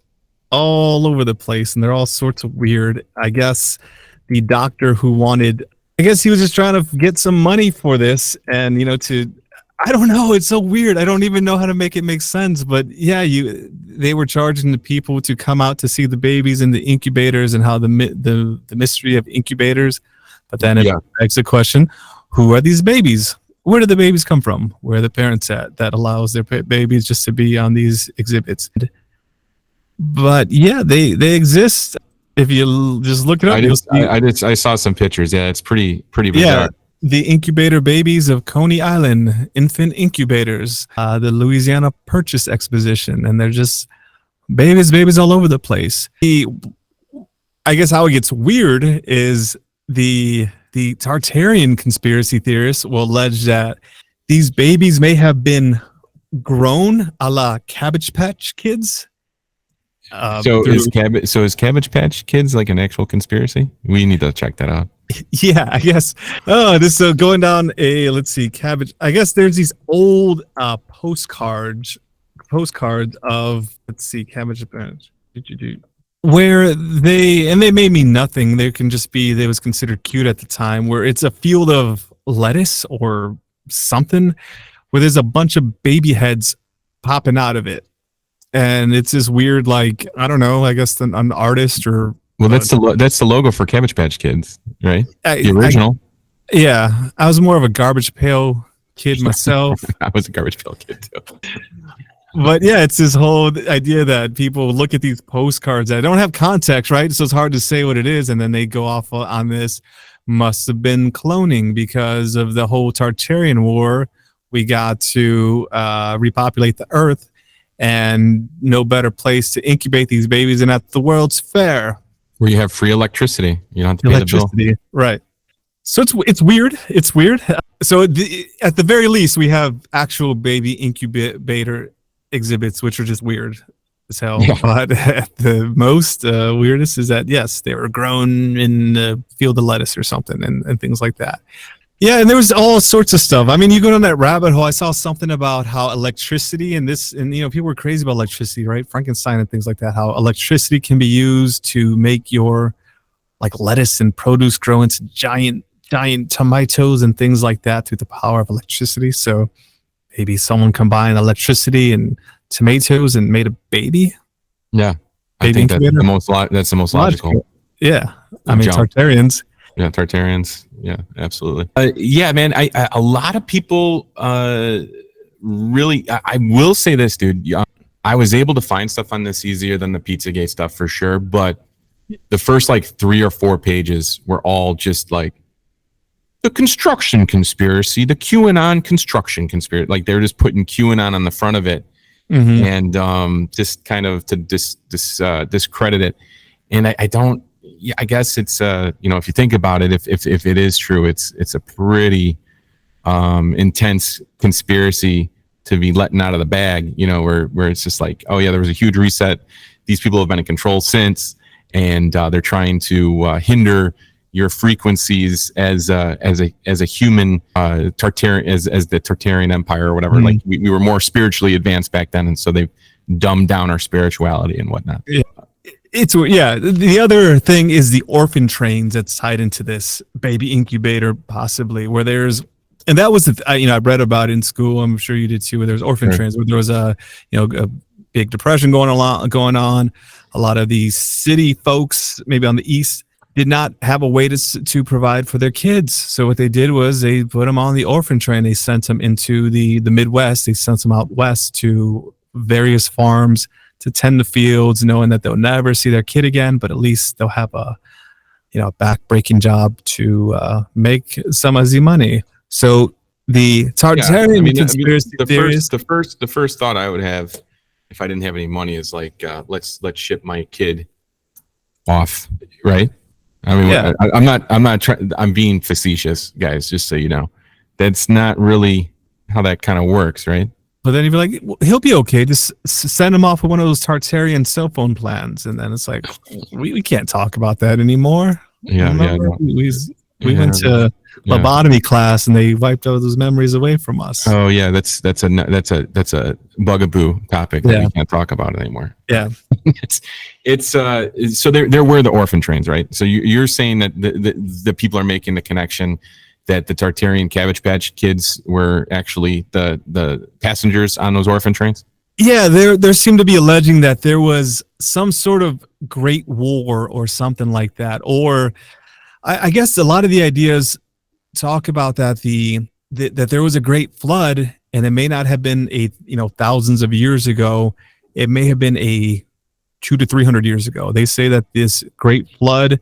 [SPEAKER 2] all over the place, and they're all sorts of weird. I guess the doctor who I guess he was just trying to get some money for this, and I don't know, it's so weird. I don't even know how to make it make sense, but yeah, they were charging the people to come out to see the babies in the incubators, and how the mystery of incubators. But then it begs the question, who are these babies? Where do the babies come from? Where are the parents at that allows their babies just to be on these exhibits? But yeah, they exist. If you just look it up,
[SPEAKER 1] I saw some pictures. Yeah, it's pretty bizarre. Yeah,
[SPEAKER 2] the incubator babies of Coney Island, infant incubators, the Louisiana Purchase Exposition, and they're just babies all over the place. I guess how it gets weird is the Tartarian conspiracy theorists will allege that these babies may have been grown a la Cabbage Patch Kids.
[SPEAKER 1] So is Cabbage Patch Kids like an actual conspiracy? We need to check that out.
[SPEAKER 2] Yeah, I guess. Oh, this is going down let's see, Cabbage. I guess there's these old postcards of, let's see, Cabbage Patch. Where they may mean nothing. They can just be, they was considered cute at the time, where it's a field of lettuce or something, where there's a bunch of baby heads popping out of it. And it's this weird, like, I don't know, I guess an artist or...
[SPEAKER 1] Well, that's the logo for Cabbage Patch Kids, right? The original.
[SPEAKER 2] I was more of a Garbage Pail Kid myself.
[SPEAKER 1] I was a Garbage Pail Kid too.
[SPEAKER 2] But yeah, it's this whole idea that people look at these postcards that don't have context, right? So it's hard to say what it is. And then they go off on this, must have been cloning because of the whole Tartarian War. We got to repopulate the Earth. And no better place to incubate these babies than at the World's Fair,
[SPEAKER 1] where you have free electricity. You don't have to pay the bill.
[SPEAKER 2] Right. So it's weird. It's weird. So at the very least, we have actual baby incubator exhibits, which are just weird as hell. Yeah. But at the most weirdest is that, yes, they were grown in the field of lettuce or something, and things like that. Yeah, and there was all sorts of stuff. I mean, you go down that rabbit hole. I saw something about how electricity and people were crazy about electricity, right? Frankenstein and things like that, how electricity can be used to make your like lettuce and produce grow into giant tomatoes and things like that through the power of electricity. So maybe someone combined electricity and tomatoes and made a baby.
[SPEAKER 1] Yeah, I think that's the most logical.
[SPEAKER 2] Yeah, I mean, Tartarians.
[SPEAKER 1] Yeah, Tartarians. Yeah, absolutely. Yeah, man. A lot of people really. I will say this, dude. I was able to find stuff on this easier than the Pizzagate stuff for sure, but the first like 3 or 4 pages were all just like the construction conspiracy, the QAnon construction conspiracy. Like they're just putting QAnon on the front of it, and just kind of to discredit it. And I don't. Yeah, I guess it's if you think about it, if it is true, it's a pretty intense conspiracy to be letting out of the bag. Where it's just like, oh yeah, there was a huge reset. These people have been in control since, and they're trying to hinder your frequencies as a human Tartarian, as the Tartarian Empire or whatever. Like we were more spiritually advanced back then, and so they've dumbed down our spirituality and whatnot.
[SPEAKER 2] Yeah. The other thing is the orphan trains that's tied into this baby incubator, possibly, where there's, and that was I read about it in school. I'm sure you did too. Where there's orphan trains, where there was a big depression going on. A lot of these city folks, maybe on the east, did not have a way to provide for their kids. So what they did was they put them on the orphan train. They sent them into the Midwest. They sent them out west to various farms to tend the fields, knowing that they'll never see their kid again, but at least they'll have a back-breaking job to make some of the money. So the Tartarian conspiracy theories.
[SPEAKER 1] The first thought I would have if I didn't have any money is like, let's ship my kid off, right? I mean, I'm not trying. I'm being facetious, guys. Just so you know, that's not really how that kind of works, right?
[SPEAKER 2] But then you'd be like, well, he'll be okay. Just send him off with one of those Tartarian cell phone plans. And then it's like, we can't talk about that anymore.
[SPEAKER 1] Yeah.
[SPEAKER 2] We went to lobotomy class and they wiped all those memories away from us.
[SPEAKER 1] Oh yeah. That's a bugaboo topic that we can't talk about anymore.
[SPEAKER 2] Yeah.
[SPEAKER 1] So there were the orphan trains, right? So you're saying that the people are making the connection that the Tartarian Cabbage Patch Kids were actually the passengers on those orphan trains?
[SPEAKER 2] Yeah, there seemed to be alleging that there was some sort of great war or something like that. Or I guess a lot of the ideas talk about that that there was a great flood, and it may not have been thousands of years ago. It may have been 200 to 300 years ago. They say that this great flood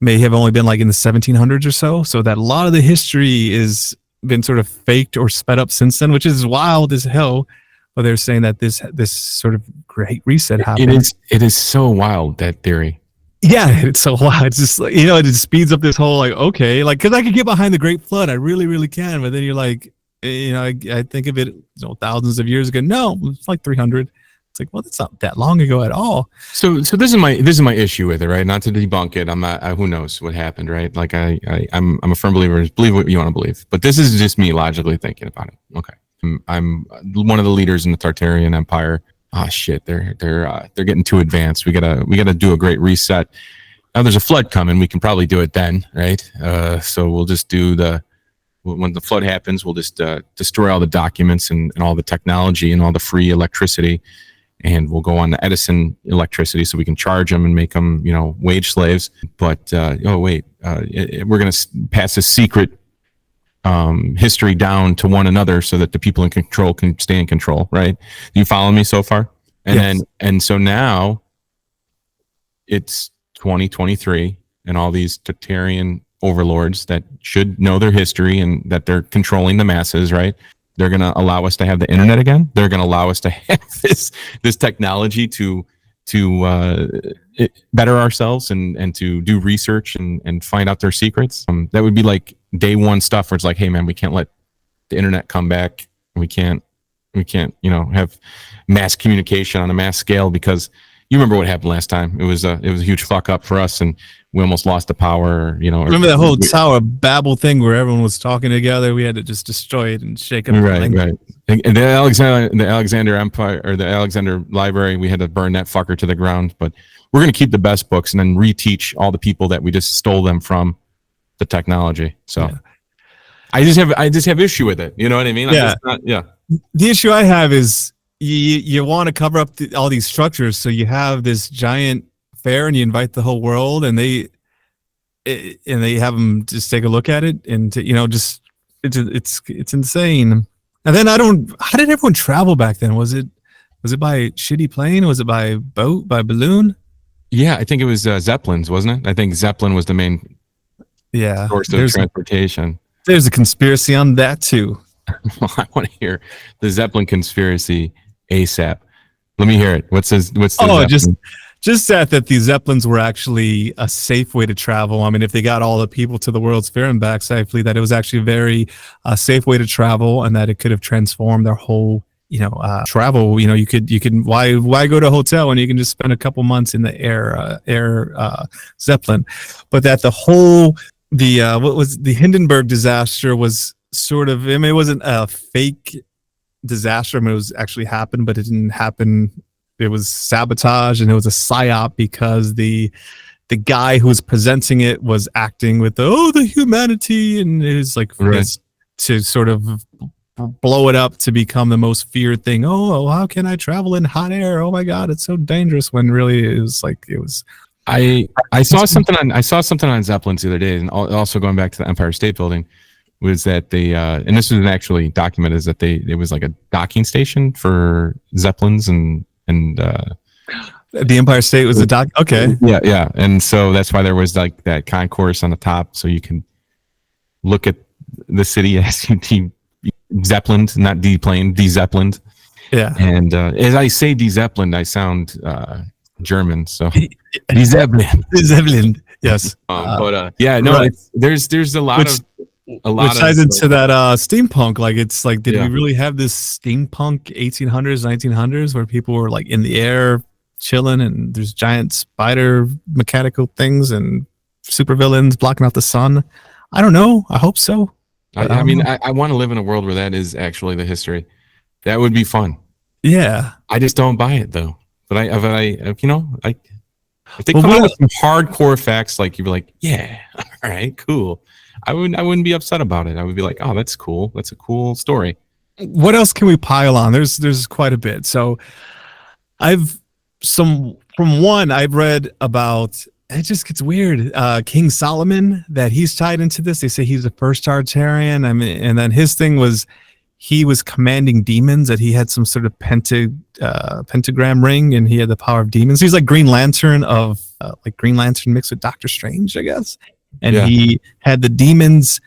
[SPEAKER 2] may have only been like in the 1700s or so that a lot of the history is been sort of faked or sped up since then, which is wild as hell. But they're saying that this sort of great reset happened.
[SPEAKER 1] It is so wild, that theory.
[SPEAKER 2] Yeah, it's so wild. It's just like, it speeds up this whole like, okay, like, because I can get behind the Great Flood, I really, really can. But then you're like, I think of it, thousands of years ago. No, it's like 300. It's like, well, that's not that long ago at all.
[SPEAKER 1] So this is my issue with it, right? Not to debunk it. I'm not. Who knows what happened, right? Like I'm a firm believer. Believe what you want to believe, but this is just me logically thinking about it. Okay, I'm one of the leaders in the Tartarian Empire. Oh shit, they're getting too advanced. We gotta do a great reset. Now there's a flood coming. We can probably do it then, right? So we'll just do when the flood happens, we'll just destroy all the documents and all the technology and all the free electricity. And we'll go on to Edison electricity so we can charge them and make them, wage slaves. But, we're going to pass a secret history down to one another so that the people in control can stay in control, right? You follow me so far? And
[SPEAKER 2] yes.
[SPEAKER 1] So now it's 2023 and all these Tartarian overlords that should know their history and that they're controlling the masses, right? They're going to allow us to have the internet again. They're going to allow us to have this technology to better ourselves and to do research and find out their secrets. That would be like day one stuff where it's like, hey man, we can't let the internet come back. We can't have mass communication on a mass scale, because you remember what happened last time. It was a huge fuck up for us, and we almost lost the power.
[SPEAKER 2] Remember that whole Tower of Babel thing where everyone was talking together? We had to just destroy it and shake it.
[SPEAKER 1] Right. And the Alexander Empire, or the Alexander Library, we had to burn that fucker to the ground. But we're going to keep the best books and then reteach all the people that we just stole them from the technology. So yeah. I just have issue with it. You know what I mean?
[SPEAKER 2] The issue I have is you want to cover up all these structures, so you have this giant fair and you invite the whole world, and they and they have them just take a look at it, and just it's insane. And then how did everyone travel back then? Was it by shitty plane? Was it by boat, by balloon?
[SPEAKER 1] Yeah, I think it was Zeppelins, wasn't it? I think Zeppelin was the main source of transportation.
[SPEAKER 2] There's a conspiracy on that too.
[SPEAKER 1] Well, I want to hear the Zeppelin conspiracy ASAP. Let me hear it. What's the Zeppelin?
[SPEAKER 2] Just that the Zeppelins were actually a safe way to travel. I mean, if they got all the people to the World's Fair and back safely, that it was actually a very safe way to travel, and that it could have transformed their whole travel. You could why go to a hotel when you can just spend a couple months in the air Zeppelin. But that the whole what was the Hindenburg disaster was sort of, I mean, it wasn't a fake disaster. I mean, it was actually happened, but it didn't happen. It was sabotage, and it was a psyop because the guy who was presenting it was acting with the humanity, and it was like to sort of blow it up to become the most feared thing. Oh, how can I travel in hot air? Oh my God, it's so dangerous. When really it was.
[SPEAKER 1] I saw something on Zeppelins the other day, and also going back to the Empire State Building, was that they and this was actually documented, is that it was like a docking station for Zeppelins and
[SPEAKER 2] the Empire State was a dock. Okay.
[SPEAKER 1] Yeah. And so that's why there was like that concourse on the top, so you can look at the city as you Zeppelined, not deplaned, de-Zeppelined.
[SPEAKER 2] Yeah.
[SPEAKER 1] And as I say de-Zeppelined, I sound German, so de-Zeppelined.
[SPEAKER 2] De-Zeppelined. Yes.
[SPEAKER 1] There's a lot of
[SPEAKER 2] which ties into that steampunk. Like, it's like, did we really have this steampunk 1800s, 1900s where people were like in the air chilling, and there's giant spider mechanical things and supervillains blocking out the sun? I don't know. I hope so.
[SPEAKER 1] I mean, I want to live in a world where that is actually the history. That would be fun.
[SPEAKER 2] Yeah.
[SPEAKER 1] I just don't buy it though. But if they come out with some hardcore facts, like you'd be like, yeah, all right, cool. I wouldn't be upset about it. I would be like, oh, that's cool. That's a cool story.
[SPEAKER 2] What else can we pile on? There's quite a bit. So I've read about, it just gets weird. King Solomon, that he's tied into this. They say he's the first Tartarian. I mean, and then his thing was he was commanding demons, that he had some sort of pentagram ring, and he had the power of demons. He's like Green Lantern mixed with Doctor Strange, I guess. And he had the demons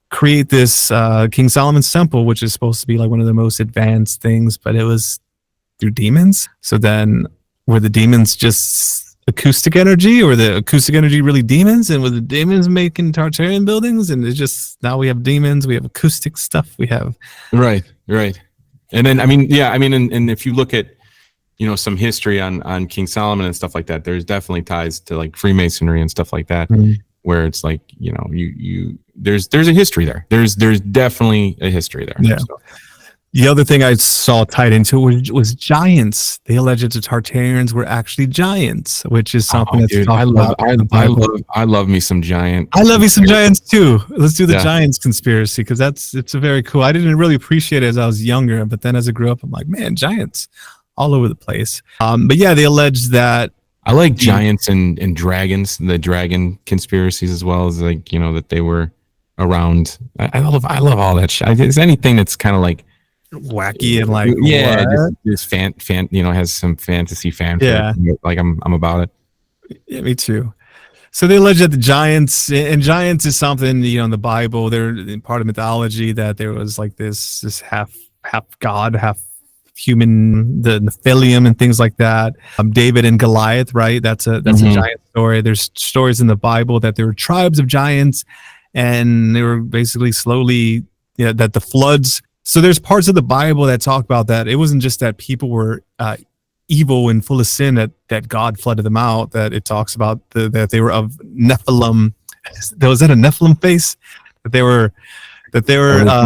[SPEAKER 2] create this King Solomon's temple, which is supposed to be like one of the most advanced things, but it was through demons. So then were the demons just acoustic energy, or the acoustic energy really demons? And were the demons making Tartarian buildings? And it's just, now we have demons, we have acoustic stuff, we have.
[SPEAKER 1] Right. And then, and if you look at, some history on King Solomon and stuff like that, there's definitely ties to like Freemasonry and stuff like that. Mm-hmm. Where it's like, there's a history there. There's definitely a history there.
[SPEAKER 2] Yeah. So. The other thing I saw tied into it was giants. They alleged the Tartarians were actually giants, which is something
[SPEAKER 1] I love me some giant.
[SPEAKER 2] I love me some giants too. Let's do the giants conspiracy, because it's a very cool. I didn't really appreciate it as I was younger, but then as I grew up, I'm like, man, giants all over the place. But yeah, they alleged that.
[SPEAKER 1] I like giants and dragons, the dragon conspiracies, as well as like, that they were around. I love all that shit. It's anything that's kind of like
[SPEAKER 2] wacky and like,
[SPEAKER 1] just has some fantasy fan. Like I'm about it.
[SPEAKER 2] Yeah, me too. So they allege that the giants, and giants is something, in the Bible, they're part of mythology, that there was like this half god, half human, the Nephilim and things like that. David and Goliath, right? That's a giant story. There's stories in the Bible that there were tribes of giants, and they were basically slowly, that the floods. So there's parts of the Bible that talk about that. It wasn't just that people were evil and full of sin, that God flooded them out. That it talks about that they were of Nephilim. Was that a Nephilim face? That they were. It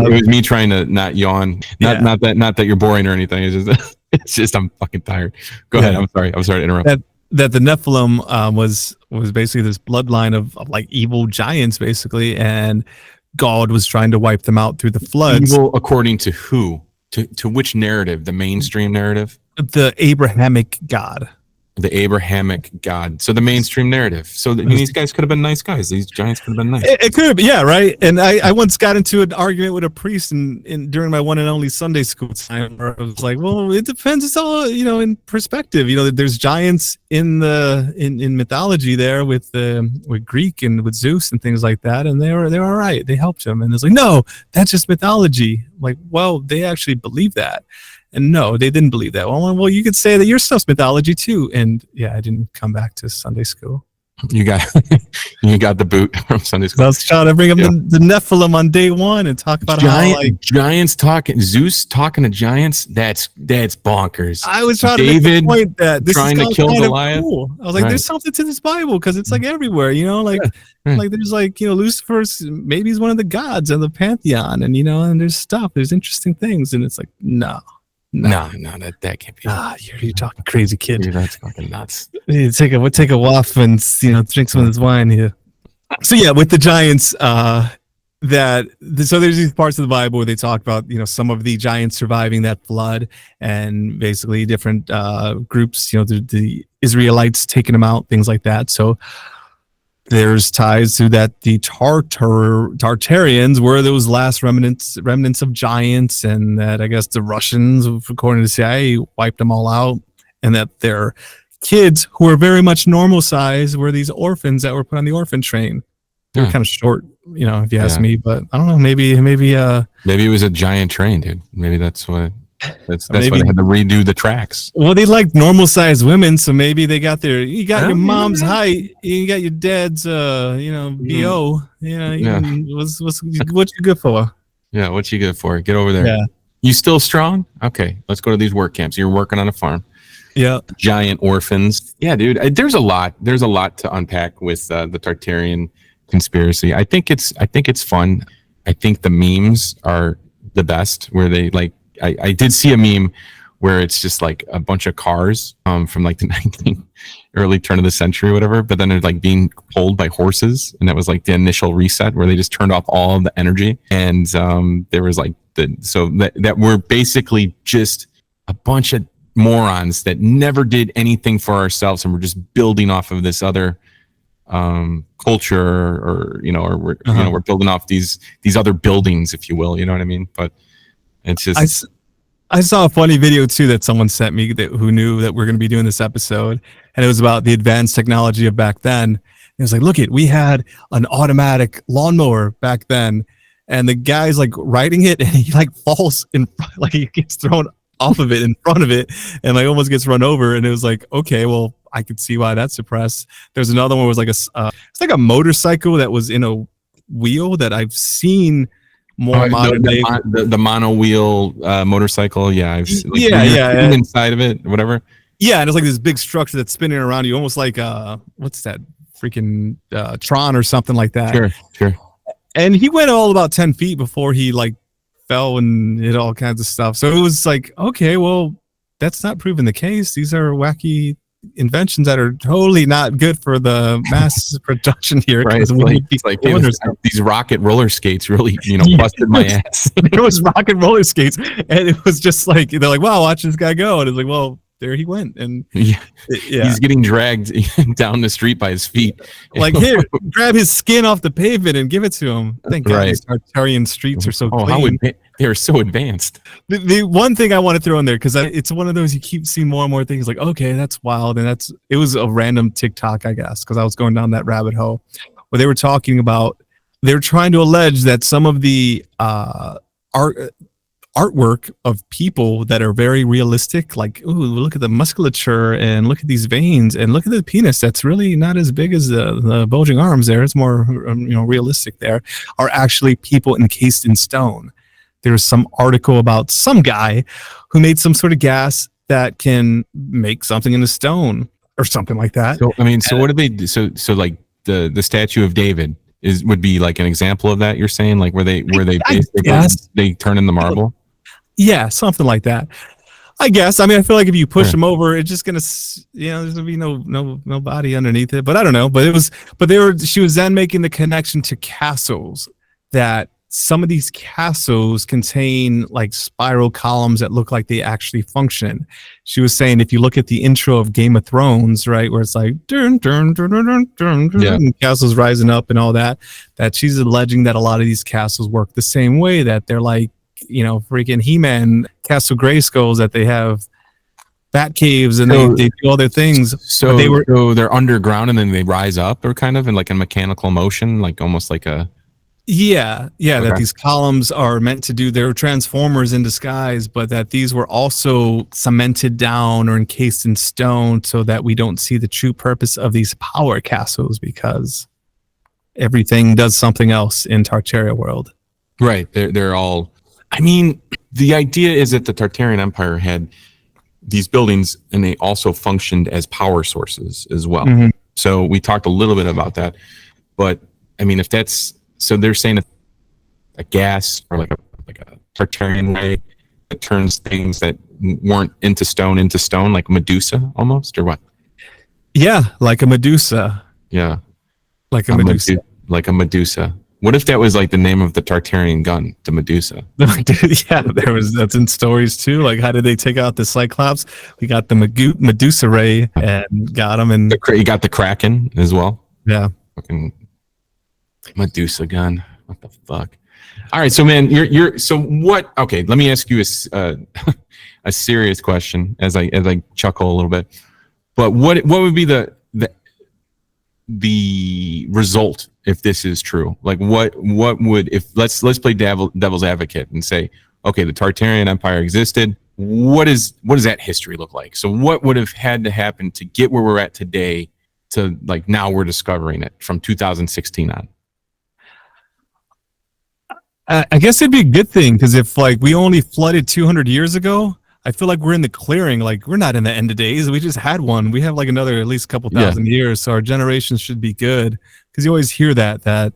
[SPEAKER 1] was me trying to not yawn. Not that you're boring or anything. It's just I'm fucking tired. Go ahead. I'm sorry to interrupt.
[SPEAKER 2] That the Nephilim was basically this bloodline of like evil giants, basically, and God was trying to wipe them out through the floods.
[SPEAKER 1] Evil according to who? To which narrative? The mainstream narrative?
[SPEAKER 2] The Abrahamic God.
[SPEAKER 1] the Abrahamic God. So the mainstream narrative. So these guys could have been nice guys. These giants could have been nice.
[SPEAKER 2] It could have, yeah, right. And I once got into an argument with a priest during my one and only Sunday school time, where I was like, well, it depends. It's all, in perspective. There's giants in mythology there with Greek and with Zeus and things like that, and they were all right. They helped him, and it's like, no, that's just mythology. Like, well, they actually believe that. And no, they didn't believe that. Well, you could say that your stuff's mythology too. And yeah, I didn't come back to Sunday school.
[SPEAKER 1] You got the boot from Sunday school.
[SPEAKER 2] I was trying to bring up the Nephilim on day one and talk about
[SPEAKER 1] giants talking, Zeus talking to giants. That's bonkers.
[SPEAKER 2] I was trying to make the point that this
[SPEAKER 1] trying
[SPEAKER 2] is
[SPEAKER 1] to kill
[SPEAKER 2] kind
[SPEAKER 1] Goliath.
[SPEAKER 2] of cool. I was like, there's something to this Bible because it's like everywhere, like there's Lucifer's, maybe he's one of the gods of the pantheon, and and there's stuff, there's interesting things, and it's like no, that can't be. You're talking crazy, kid.
[SPEAKER 1] Dude, that's fucking nuts.
[SPEAKER 2] You take a waff and drink some of this wine here. So yeah, with the giants, so there's these parts of the Bible where they talk about some of the giants surviving that flood, and basically different groups, the Israelites taking them out, things like that. So there's ties to that the Tartarians were those last remnants of giants, and that I guess the Russians, according to the CIA, wiped them all out, and that their kids who were very much normal size were these orphans that were put on the orphan train. They were kind of short, if you ask me, but I don't know, maybe
[SPEAKER 1] it was a giant train, dude. Maybe that's what. That's why they had to redo the tracks.
[SPEAKER 2] Well, they like normal sized women, so maybe they got you got your mom's height, you got your dad's BO. What you good for?
[SPEAKER 1] Yeah, what you good for? Get over there.
[SPEAKER 2] Yeah.
[SPEAKER 1] You still strong? Okay, let's go to these work camps. You're working on a farm.
[SPEAKER 2] Yeah.
[SPEAKER 1] Giant orphans. Yeah, dude. There's a lot to unpack with the Tartarian conspiracy. I think it's fun. I think the memes are the best, where they I did see a meme where it's just like a bunch of cars from like the early turn of the century or whatever, but then they're like being pulled by horses, and that was like the initial reset where they just turned off all of the energy, and there was like that we're basically just a bunch of morons that never did anything for ourselves, and we're just building off of this other culture, or we're building off these other buildings, if you will, you know what I mean? But it's just
[SPEAKER 2] I saw a funny video too that someone sent me who knew that we're going to be doing this episode, and it was about the advanced technology of back then. It was like, look we had an automatic lawnmower back then, and the guy's like riding it, and he like falls he gets thrown off of it in front of it, and like almost gets run over. And it was like, okay, well, I could see why that's suppressed. There's another one where it was like it's like a motorcycle that was in a wheel that I've seen more modern day.
[SPEAKER 1] The mono wheel motorcycle. Yeah. Inside of it, whatever.
[SPEAKER 2] Yeah. And it's like this big structure that's spinning around you, almost like, what's that freaking Tron or something like that.
[SPEAKER 1] Sure.
[SPEAKER 2] And he went all about 10 feet before he like fell and hit all kinds of stuff. So it was like, okay, well, that's not proven the case. These are wacky inventions that are totally not good for the mass production here.
[SPEAKER 1] Right. It's like these rocket roller skates really, busted my ass.
[SPEAKER 2] There was rocket roller skates, and it was just like, they're like, wow, watch this guy go. And it's like, well, there he went. And
[SPEAKER 1] he's getting dragged down the street by his feet.
[SPEAKER 2] Like, here, grab his skin off the pavement and give it to him. Thank God these Tartarian streets are so clean.
[SPEAKER 1] They're so advanced.
[SPEAKER 2] The one thing I want to throw in there, because it's one of those you keep seeing more and more things like, okay, that's wild. And it was a random TikTok, I guess, because I was going down that rabbit hole where they were talking about, they were trying to allege that some of the artwork of people that are very realistic, like, ooh, look at the musculature and look at these veins and look at the penis that's really not as big as the bulging arms there, it's more realistic there, are actually people encased in stone. There was some article about some guy who made some sort of gas that can make something in the stone or something like that.
[SPEAKER 1] So what do they do? So like the statue of David would be like an example of that, you're saying, like where they they turn in the marble?
[SPEAKER 2] Yeah, something like that. I guess. I mean, I feel like if you push them over, it's just gonna, there's gonna be no body underneath it. But I don't know. But she was then making the connection to castles that some of these castles contain like spiral columns that look like they actually function. She was saying if you look at the intro of Game of Thrones, right, where it's like dun, dun, dun, dun, dun, dun, dun, and castles rising up and all that, that she's alleging that a lot of these castles work the same way, that they're like, you know, freaking He-Man Castle Grayskulls, that they have bat caves and they do all their things.
[SPEAKER 1] So they're underground and then they rise up, or kind of in like a mechanical motion, like almost like a
[SPEAKER 2] okay. That these columns are meant to do their transformers in disguise, but that these were also cemented down or encased in stone so that we don't see the true purpose of these power castles, because everything does something else in Tartaria world.
[SPEAKER 1] Right. They're all, I mean, the idea is that the Tartarian Empire had these buildings and they also functioned as power sources as well. Mm-hmm. So we talked a little bit about that, but I mean, if that's, so they're saying a gas or like a Tartarian ray that turns things that weren't into stone, like Medusa almost, or what? Yeah,
[SPEAKER 2] like a Medusa.
[SPEAKER 1] Yeah.
[SPEAKER 2] Like a Medusa.
[SPEAKER 1] Like a Medusa. What if that was like the name of the Tartarian gun, the Medusa?
[SPEAKER 2] Yeah, that's in stories too. Like, how did they take out the Cyclops? We got the Medusa ray and got him, and
[SPEAKER 1] you got the Kraken as well.
[SPEAKER 2] Yeah.
[SPEAKER 1] Fucking Medusa gun. What the fuck? All right, so man, you're so what? Okay, let me ask you a serious question as I chuckle a little bit. But what would be the result if this is true? Like what would, if let's play devil's advocate and say, okay, the Tartarian Empire existed. What does that history look like? So what would have had to happen to get where we're at today to like now we're discovering it from 2016 on?
[SPEAKER 2] I guess it'd be a good thing, because if like we only flooded 200 years ago, I feel like we're in the clearing. Like, we're not in the end of days. We just had one. We have like another at least a couple thousand years. So our generations should be good, because you always hear that,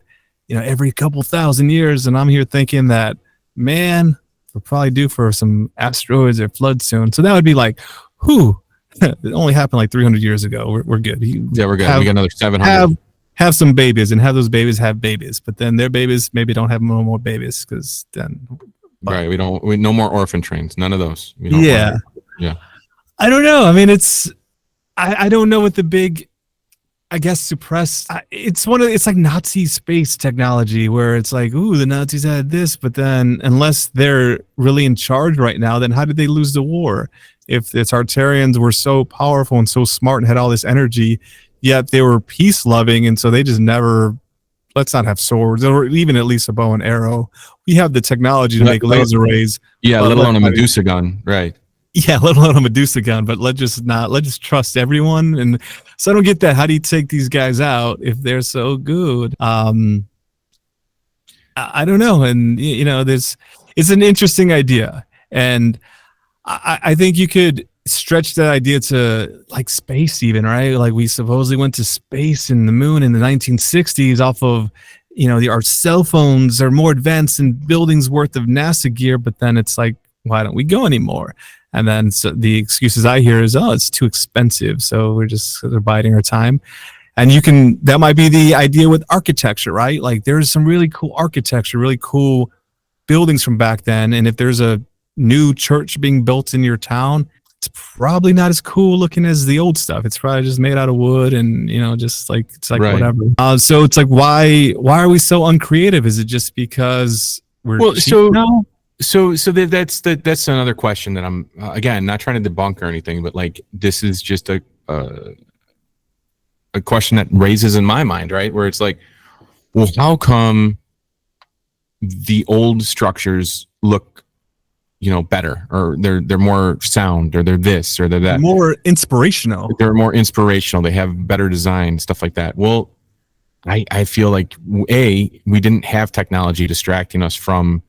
[SPEAKER 2] you know, every couple thousand years. And I'm here thinking that, man, we're probably due for some asteroids or flood soon. So that would be like, whew, it only happened like 300 years ago. We're good.
[SPEAKER 1] Yeah, we're good. We got another 700.
[SPEAKER 2] Have some babies and have those babies have babies, but then their babies maybe don't have no more babies, because then
[SPEAKER 1] right, we no more orphan trains, none of those.
[SPEAKER 2] Yeah. I don't know. I mean, I don't know what the big, I guess, suppressed. It's like Nazi space technology, where it's like, ooh, the Nazis had this, but then unless they're really in charge right now, then how did they lose the war? If the Tartarians were so powerful and so smart and had all this energy, yet they were peace loving, and so they just never, let's not have swords, or even at least a bow and arrow. We have the technology to make laser rays.
[SPEAKER 1] Yeah, let alone a Medusa gun, right?
[SPEAKER 2] Yeah, let alone a Medusa gun. But let's just trust everyone. And so I don't get that. How do you take these guys out if they're so good? I don't know. And you know, it's an interesting idea, and I think you could stretch that idea to like space even, right? Like, we supposedly went to space and the moon in the 1960s off of, you know, our cell phones are more advanced than buildings worth of NASA gear, but then it's like, why don't we go anymore? And then so the excuses I hear is, oh, it's too expensive, so they're biding our time. And that might be the idea with architecture, right? Like, there's some really cool architecture, really cool buildings from back then, and if there's a new church being built in your town, it's probably not as cool looking as the old stuff. It's probably just made out of wood, and you know, just like it's like right. Whatever. So it's like, why are we so uncreative? Is it just because we're cheap now?
[SPEAKER 1] So that's another question that I'm again not trying to debunk or anything, but like this is just a question that raises in my mind, right? Where it's like, well, how come the old structures look, you know, better, or they're more sound, or they're this, or they're that.
[SPEAKER 2] More inspirational.
[SPEAKER 1] They're more inspirational. They have better design, stuff like that. Well, I feel like we didn't have technology distracting us from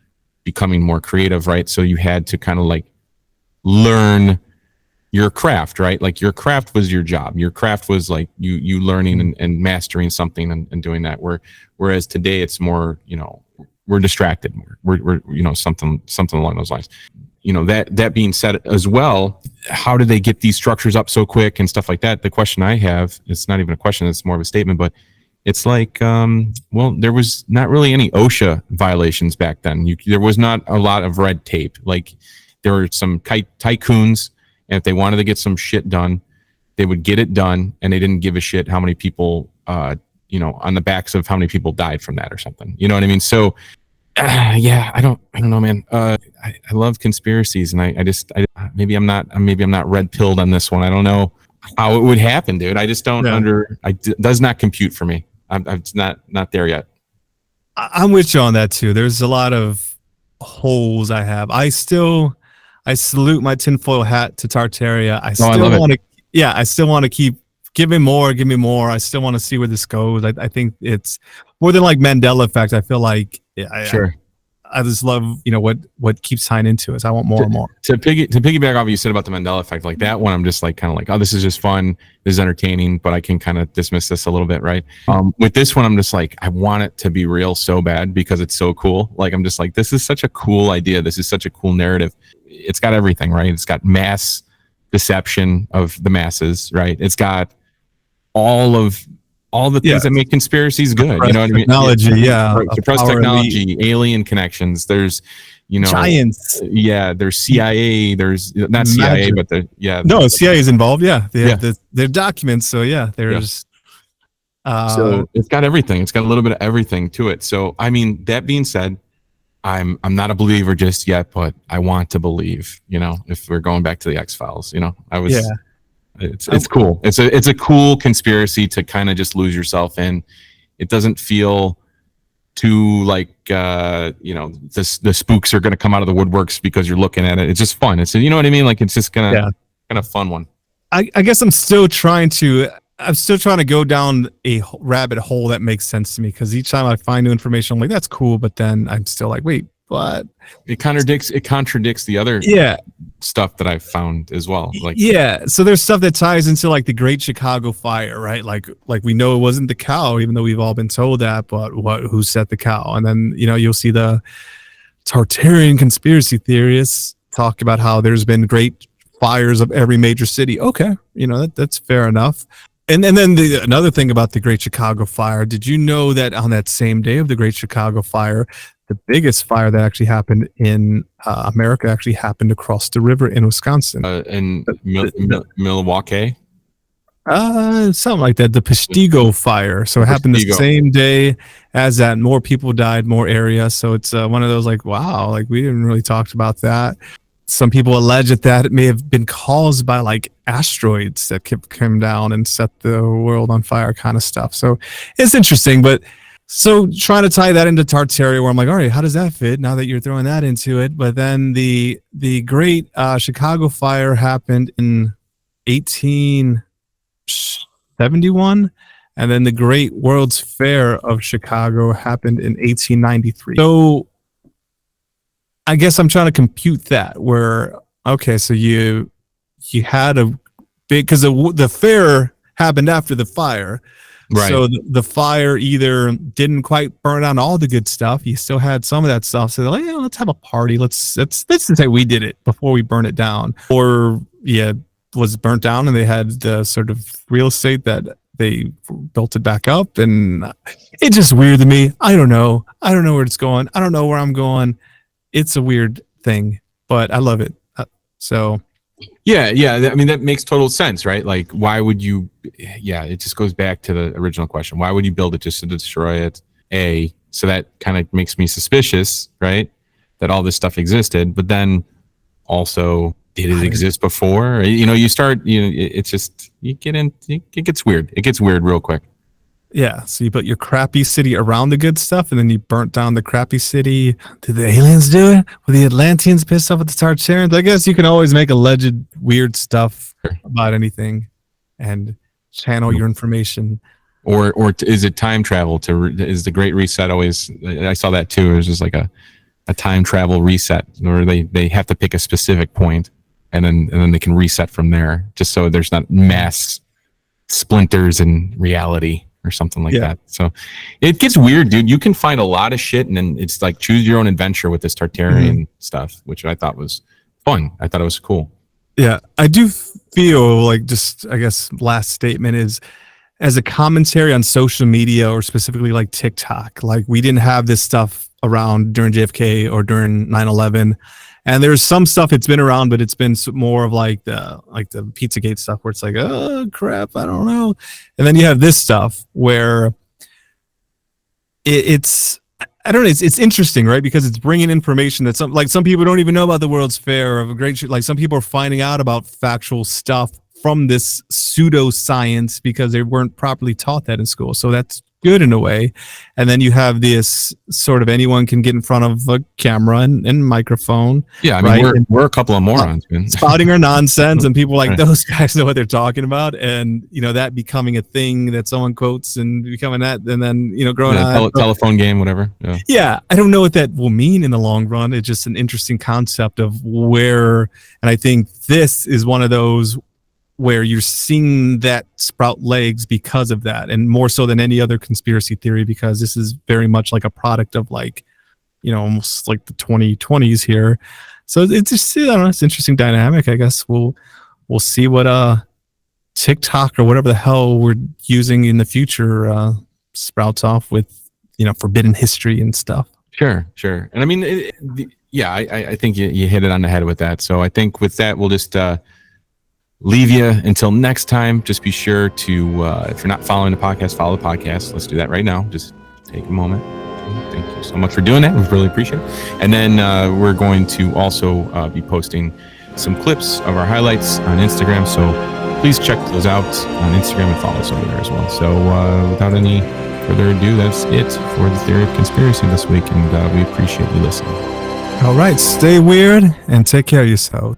[SPEAKER 1] becoming more creative, right? So you had to kind of like learn your craft, right? Like your craft was your job. Your craft was like you learning and mastering something and doing that. Whereas today it's more, you know, we're distracted more. We're you know, something along those lines. You know, that being said as well, how did they get these structures up so quick and stuff like that? The question I have, it's not even a question, it's more of a statement, but It's like, well, there was not really any OSHA violations back then. There was not a lot of red tape. Like, there were some tycoons, and if they wanted to get some shit done, they would get it done, and they didn't give a shit how many people, on the backs of how many people died from that or something. You know what I mean? So, yeah, I don't know, man. I love conspiracies, and maybe I'm not red pilled on this one. I don't know how it would happen, dude. I just don't does not compute for me. I'm not there yet.
[SPEAKER 2] I'm with you on that too. There's a lot of holes I have. I salute my tinfoil hat to Tartaria. I still want to keep give me more. I still want to see where this goes. I think it's more than like Mandela effect. I feel like I just love, what keeps tying into us. I want more and more.
[SPEAKER 1] To piggyback off what you said about the Mandela effect, like that one, I'm just like kind of like, oh, this is just fun. This is entertaining, but I can kind of dismiss this a little bit, right? With this one, I'm just like, I want it to be real so bad because it's so cool. Like, I'm just like, this is such a cool idea. This is such a cool narrative. It's got everything, right? It's got mass deception of the masses, right? It's got all the things that make conspiracies good. You know what I mean?
[SPEAKER 2] Technology,
[SPEAKER 1] suppressed technology, alien connections. There's,
[SPEAKER 2] giants.
[SPEAKER 1] There's CIA. There's not CIA, but
[SPEAKER 2] CIA is involved. Yeah, they're documents. So there's.
[SPEAKER 1] So it's got everything. It's got a little bit of everything to it. So I mean, that being said, I'm not a believer just yet, but I want to believe. If we're going back to the X-Files, I was. Yeah. It's cool. It's a cool conspiracy to kind of just lose yourself in. It doesn't feel too like the spooks are going to come out of the woodworks because you're looking at it. It's just fun. It's, you know what I mean? Like, it's just kind of fun one.
[SPEAKER 2] I guess I'm still trying to go down a rabbit hole that makes sense to me, because each time I find new information, I'm like, that's cool, but then I'm still like, wait, what? It
[SPEAKER 1] contradicts the other stuff that I've found as well. Like,
[SPEAKER 2] so there's stuff that ties into like the Great Chicago Fire, right? Like we know it wasn't the cow, even though we've all been told that, but who set the cow? And then you'll see the Tartarian conspiracy theorists talk about how there's been great fires of every major city. Okay, that's fair enough. And then another thing about the Great Chicago Fire, did you know that on that same day of the Great Chicago Fire, the biggest fire that actually happened in America actually happened across the river in Wisconsin?
[SPEAKER 1] In Milwaukee?
[SPEAKER 2] Something like that. The Peshtigo Fire. So it happened the same day as that. More people died, more area. So it's one of those like, wow, like we didn't really talk about that. Some people allege that it may have been caused by like asteroids that came down and set the world on fire, kind of stuff. So it's interesting, but so trying to tie that into Tartaria, where I'm like, all right, how does that fit now that you're throwing that into it? But then the Great Chicago Fire happened in 1871, and then the Great World's Fair of Chicago happened in 1893. So I guess I'm trying to compute that, where, okay, so you had a big, because the fair happened after the fire. Right. So the fire either didn't quite burn down all the good stuff. You still had some of that stuff. So they're like, let's have a party. Let's just say we did it before we burn it down. Or was burnt down and they had the sort of real estate that they built it back up. And it's just weird to me. I don't know where it's going. I don't know where I'm going. It's a weird thing, but I love it.
[SPEAKER 1] Yeah. I mean, that makes total sense, right? Like, why would you? Yeah, it just goes back to the original question. Why would you build it just to destroy it? So that kind of makes me suspicious, right? That all this stuff existed, but then also, did it exist before? You start. It's just it gets weird. It gets weird real quick.
[SPEAKER 2] Yeah, so you built your crappy city around the good stuff, and then you burnt down the crappy city. Did the aliens do it? Were the Atlanteans pissed off at the Tartarians? I guess you can always make alleged weird stuff about anything and channel your information.
[SPEAKER 1] Or is it time travel? Is the Great Reset always? I saw that too. It was just like a time travel reset, where they have to pick a specific point, and then they can reset from there, just so there's not mass splinters in reality or something like that. So it gets weird, dude. You can find a lot of shit, and then it's like choose your own adventure with this Tartarian stuff, which I thought was fun. I thought it was cool.
[SPEAKER 2] Yeah, I do feel like, just, I guess, last statement is, as a commentary on social media, or specifically like TikTok. Like, we didn't have this stuff around during JFK or during 9/11. And there's some stuff it's been around, but it's been more of like the Pizzagate stuff where it's like, oh crap, I don't know. And then you have this stuff where it's I don't know. It's interesting, right? Because it's bringing information that some people don't even know about the World's Fair or like some people are finding out about factual stuff from this pseudoscience because they weren't properly taught that in school. So that's good in a way. And then you have this sort of anyone can get in front of a camera and microphone.
[SPEAKER 1] Yeah, I mean,
[SPEAKER 2] right?
[SPEAKER 1] we're a couple of morons, man.
[SPEAKER 2] Spouting our nonsense, and people like those guys know what they're talking about, and that becoming a thing that someone quotes and becoming that, and then growing up,
[SPEAKER 1] telephone game, whatever.
[SPEAKER 2] Yeah, I don't know what that will mean in the long run. It's just an interesting concept of where, and I think this is one of those where you're seeing that sprout legs because of that, and more so than any other conspiracy theory, because this is very much like a product of almost like the 2020s here. So it's just, I don't know, it's an interesting dynamic. I guess we'll see what TikTok or whatever the hell we're using in the future sprouts off with, forbidden history and stuff.
[SPEAKER 1] Sure. And I mean, I think you hit it on the head with that. So I think with that, we'll just leave you until next time. Just be sure to, if you're not following the podcast, follow the podcast. Let's do that right now. Just take a moment. Thank you so much for doing that. We really appreciate it. And then we're going to also be posting some clips of our highlights on Instagram. So please check those out on Instagram and follow us over there as well. So without any further ado, that's it for the Theory of Conspiracy this week. And we appreciate you listening.
[SPEAKER 2] All right. Stay weird and take care of yourself.